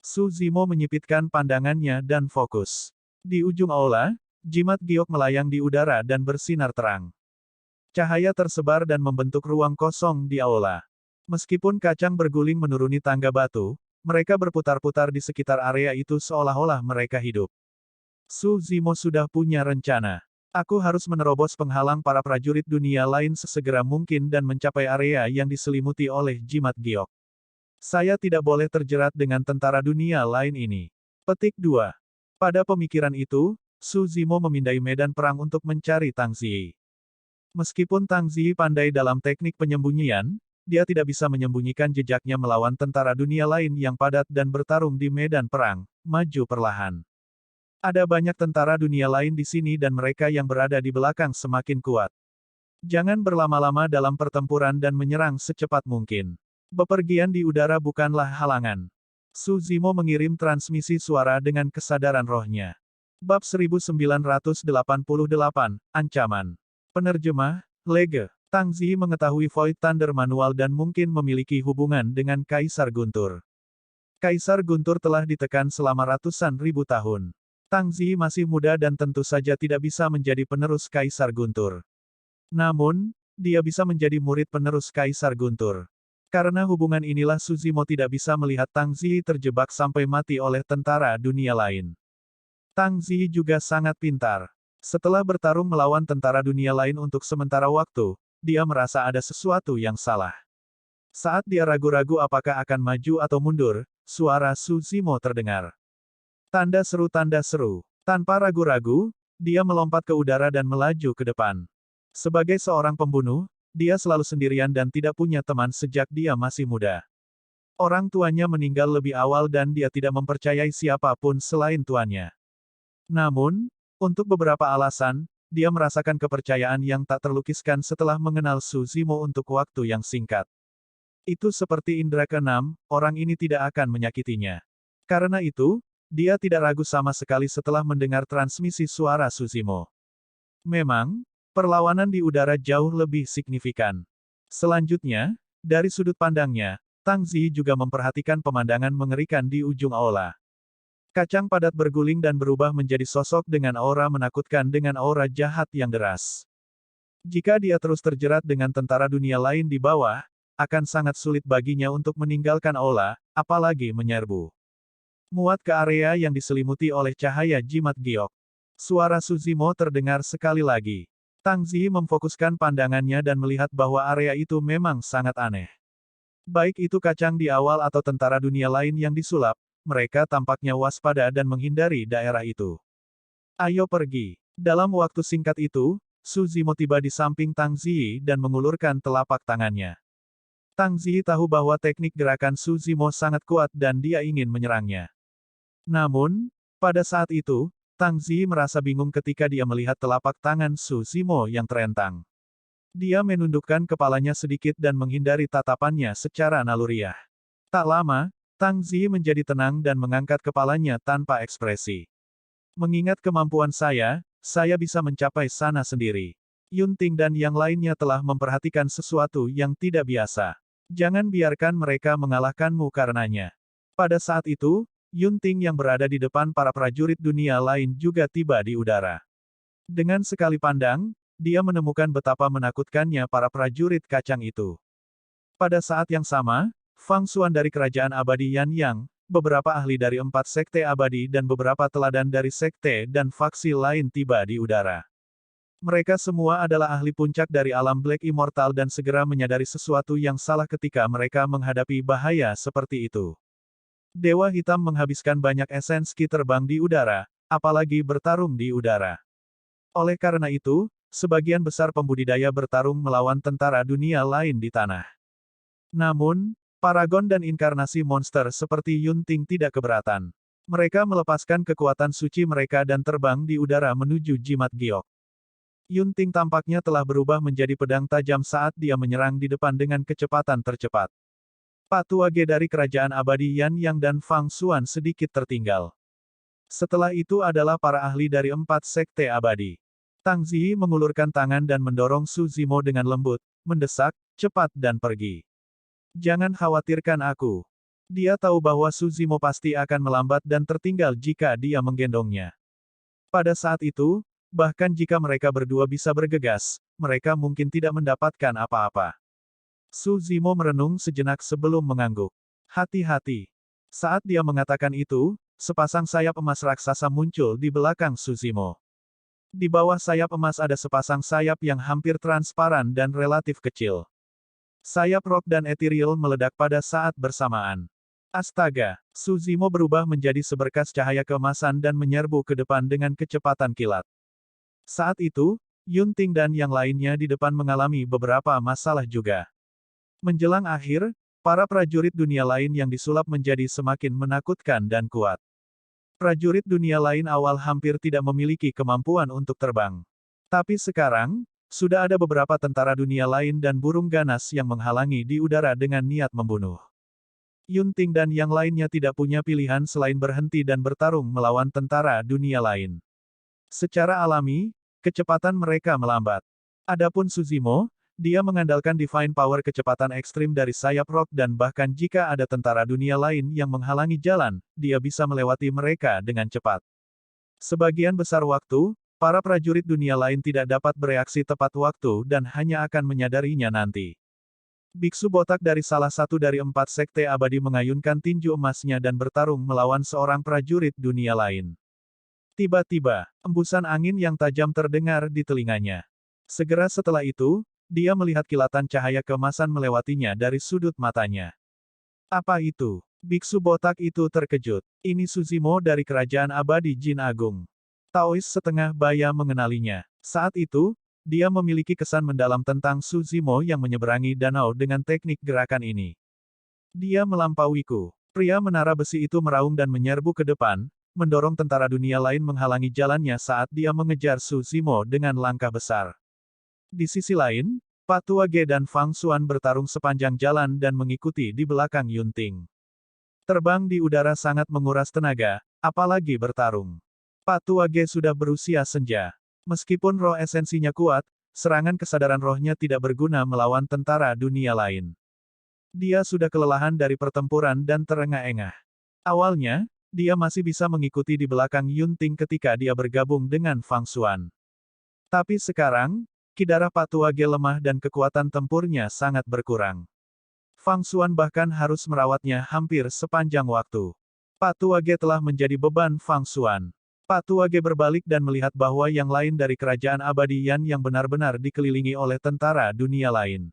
Su Zimo menyipitkan pandangannya dan fokus. Di ujung aula, jimat giok melayang di udara dan bersinar terang. Cahaya tersebar dan membentuk ruang kosong di aula. Meskipun kacang berguling menuruni tangga batu, mereka berputar-putar di sekitar area itu seolah-olah mereka hidup. Su Zimo sudah punya rencana. Aku harus menerobos penghalang para prajurit dunia lain sesegera mungkin dan mencapai area yang diselimuti oleh jimat giok. Saya tidak boleh terjerat dengan tentara dunia lain ini. Petik 2. Pada pemikiran itu, Su Zimo memindai medan perang untuk mencari Tang Ziyi. Meskipun Tang Ziyi pandai dalam teknik penyembunyian, dia tidak bisa menyembunyikan jejaknya melawan tentara dunia lain yang padat dan bertarung di medan perang, maju perlahan. Ada banyak tentara dunia lain di sini dan mereka yang berada di belakang semakin kuat. Jangan berlama-lama dalam pertempuran dan menyerang secepat mungkin. Bepergian di udara bukanlah halangan. Su Zimo mengirim transmisi suara dengan kesadaran rohnya. Bab 1988, Ancaman. Penerjemah, Lege. Tang Ziyi mengetahui Void Thunder manual dan mungkin memiliki hubungan dengan Kaisar Guntur. Kaisar Guntur telah ditekan selama ratusan ribu tahun. Tang Ziyi masih muda dan tentu saja tidak bisa menjadi penerus Kaisar Guntur. Namun, dia bisa menjadi murid penerus Kaisar Guntur. Karena hubungan inilah Su Zimo tidak bisa melihat Tang Ziyi terjebak sampai mati oleh tentara dunia lain. Tang Ziyi juga sangat pintar. Setelah bertarung melawan tentara dunia lain untuk sementara waktu, dia merasa ada sesuatu yang salah. Saat dia ragu-ragu apakah akan maju atau mundur, suara Su Zimo terdengar. Tanda seru. Tanpa ragu-ragu, dia melompat ke udara dan melaju ke depan. Sebagai seorang pembunuh, dia selalu sendirian dan tidak punya teman sejak dia masih muda. Orang tuanya meninggal lebih awal dan dia tidak mempercayai siapapun selain tuannya. Namun, untuk beberapa alasan, dia merasakan kepercayaan yang tak terlukiskan setelah mengenal Su Zimo untuk waktu yang singkat. Itu seperti indera keenam, orang ini tidak akan menyakitinya. Karena itu, dia tidak ragu sama sekali setelah mendengar transmisi suara Su Zimo. Memang, perlawanan di udara jauh lebih signifikan. Selanjutnya, dari sudut pandangnya, Tang Zi juga memperhatikan pemandangan mengerikan di ujung aula. Kacang padat berguling dan berubah menjadi sosok dengan aura menakutkan dengan aura jahat yang deras. Jika dia terus terjerat dengan tentara dunia lain di bawah, akan sangat sulit baginya untuk meninggalkan aula, apalagi menyerbu. Muat ke area yang diselimuti oleh cahaya jimat giok. Suara Su Zimo terdengar sekali lagi. Tang Zi memfokuskan pandangannya dan melihat bahwa area itu memang sangat aneh. Baik itu kacang di awal atau tentara dunia lain yang disulap, mereka tampaknya waspada dan menghindari daerah itu. Ayo pergi. Dalam waktu singkat itu, Su Zimo tiba di samping Tang Zi dan mengulurkan telapak tangannya. Tang Zi tahu bahwa teknik gerakan Su Zimo sangat kuat dan dia ingin menyerangnya. Namun, pada saat itu, Tang Zi merasa bingung ketika dia melihat telapak tangan Su Zimo yang terentang. Dia menundukkan kepalanya sedikit dan menghindari tatapannya secara naluriah. Tak lama, Tang Zi menjadi tenang dan mengangkat kepalanya tanpa ekspresi. Mengingat kemampuan saya bisa mencapai sana sendiri. Yun Ting dan yang lainnya telah memperhatikan sesuatu yang tidak biasa. Jangan biarkan mereka mengalahkanmu karenanya. Pada saat itu, Yun Ting yang berada di depan para prajurit dunia lain juga tiba di udara. Dengan sekali pandang, dia menemukan betapa menakutkannya para prajurit kacang itu. Pada saat yang sama, Fang Xuan dari Kerajaan Abadi Yan Yang, beberapa ahli dari 4 sekte abadi dan beberapa teladan dari sekte dan faksi lain tiba di udara. Mereka semua adalah ahli puncak dari alam Black Immortal dan segera menyadari sesuatu yang salah ketika mereka menghadapi bahaya seperti itu. Dewa Hitam menghabiskan banyak esens ki terbang di udara, apalagi bertarung di udara. Oleh karena itu, sebagian besar pembudidaya bertarung melawan tentara dunia lain di tanah. Namun, paragon dan inkarnasi monster seperti Yun Ting tidak keberatan. Mereka melepaskan kekuatan suci mereka dan terbang di udara menuju jimat giok. Yun Ting tampaknya telah berubah menjadi pedang tajam saat dia menyerang di depan dengan kecepatan tercepat. Pak Tua Ge dari Kerajaan Abadi Yan Yang dan Fang Xuan sedikit tertinggal. Setelah itu adalah para ahli dari 4 sekte abadi. Tang Zi mengulurkan tangan dan mendorong Su Zimo dengan lembut, mendesak, cepat dan pergi. Jangan khawatirkan aku. Dia tahu bahwa Su Zimo pasti akan melambat dan tertinggal jika dia menggendongnya. Pada saat itu, bahkan jika mereka berdua bisa bergegas, mereka mungkin tidak mendapatkan apa-apa. Su Zimo merenung sejenak sebelum mengangguk. Hati-hati. Saat dia mengatakan itu, sepasang sayap emas raksasa muncul di belakang Su Zimo. Di bawah sayap emas ada sepasang sayap yang hampir transparan dan relatif kecil. Sayap rock dan ethereal meledak pada saat bersamaan. Astaga, Su Zimo berubah menjadi seberkas cahaya keemasan dan menyerbu ke depan dengan kecepatan kilat. Saat itu, Yun Ting dan yang lainnya di depan mengalami beberapa masalah juga. Menjelang akhir, para prajurit dunia lain yang disulap menjadi semakin menakutkan dan kuat. Prajurit dunia lain awal hampir tidak memiliki kemampuan untuk terbang. Tapi sekarang, sudah ada beberapa tentara dunia lain dan burung ganas yang menghalangi di udara dengan niat membunuh. Yun Ting dan yang lainnya tidak punya pilihan selain berhenti dan bertarung melawan tentara dunia lain. Secara alami, kecepatan mereka melambat. Adapun Su Zimo, dia mengandalkan divine power kecepatan ekstrim dari sayap rock dan bahkan jika ada tentara dunia lain yang menghalangi jalan, dia bisa melewati mereka dengan cepat. Sebagian besar waktu, para prajurit dunia lain tidak dapat bereaksi tepat waktu dan hanya akan menyadarinya nanti. Biksu botak dari salah satu dari 4 sekte abadi mengayunkan tinju emasnya dan bertarung melawan seorang prajurit dunia lain. Tiba-tiba, embusan angin yang tajam terdengar di telinganya. Segera setelah itu, dia melihat kilatan cahaya keemasan melewatinya dari sudut matanya. Apa itu? Biksu botak itu terkejut. Ini Su Zimo dari Kerajaan Abadi Jin Agung. Taois setengah baya mengenalinya. Saat itu, dia memiliki kesan mendalam tentang Su Zimo yang menyeberangi danau dengan teknik gerakan ini. Dia melampauiku. Pria menara besi itu meraung dan menyerbu ke depan, mendorong tentara dunia lain menghalangi jalannya saat dia mengejar Su Zimo dengan langkah besar. Di sisi lain, Patua Ge dan Fang Xuan bertarung sepanjang jalan dan mengikuti di belakang Yunting. Terbang di udara sangat menguras tenaga, apalagi bertarung. Patua Ge sudah berusia senja. Meskipun roh esensinya kuat, serangan kesadaran rohnya tidak berguna melawan tentara dunia lain. Dia sudah kelelahan dari pertempuran dan terengah-engah. Awalnya, dia masih bisa mengikuti di belakang Yunting ketika dia bergabung dengan Fang Xuan. Tapi sekarang, ki darah Patua Ge lemah dan kekuatan tempurnya sangat berkurang. Fang Xuan bahkan harus merawatnya hampir sepanjang waktu. Patua Ge telah menjadi beban Fang Xuan. Patua Ge berbalik dan melihat bahwa yang lain dari kerajaan abadi Yan yang benar-benar dikelilingi oleh tentara dunia lain.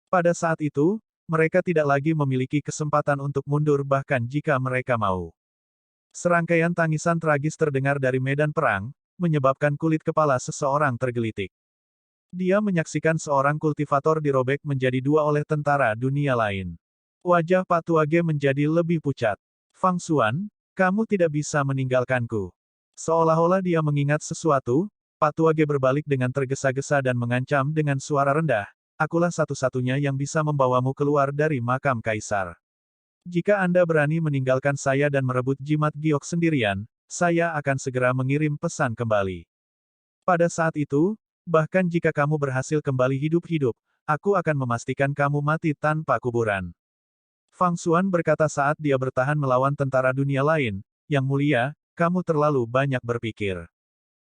Pada saat itu, mereka tidak lagi memiliki kesempatan untuk mundur bahkan jika mereka mau. Serangkaian tangisan tragis terdengar dari medan perang, menyebabkan kulit kepala seseorang tergelitik. Dia menyaksikan seorang kultivator dirobek menjadi dua oleh tentara dunia lain. Wajah Patua Ge menjadi lebih pucat. Fang Xuan, kamu tidak bisa meninggalkanku. Seolah-olah dia mengingat sesuatu, Patua Ge berbalik dengan tergesa-gesa dan mengancam dengan suara rendah, akulah satu-satunya yang bisa membawamu keluar dari makam kaisar. Jika Anda berani meninggalkan saya dan merebut jimat giok sendirian, saya akan segera mengirim pesan kembali. Pada saat itu, bahkan jika kamu berhasil kembali hidup-hidup, aku akan memastikan kamu mati tanpa kuburan. Fang Xuan berkata saat dia bertahan melawan tentara dunia lain, Yang Mulia, kamu terlalu banyak berpikir.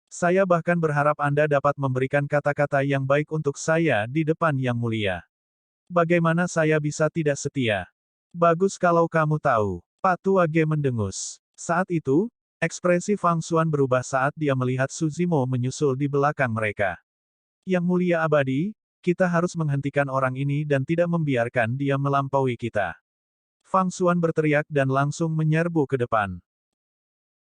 Saya bahkan berharap Anda dapat memberikan kata-kata yang baik untuk saya di depan Yang Mulia. Bagaimana saya bisa tidak setia? Bagus kalau kamu tahu. Patua Ge mendengus. Saat itu, ekspresi Fang Xuan berubah saat dia melihat Su Zimo menyusul di belakang mereka. Yang Mulia Abadi, kita harus menghentikan orang ini dan tidak membiarkan dia melampaui kita. Fang Xuan berteriak dan langsung menyerbu ke depan.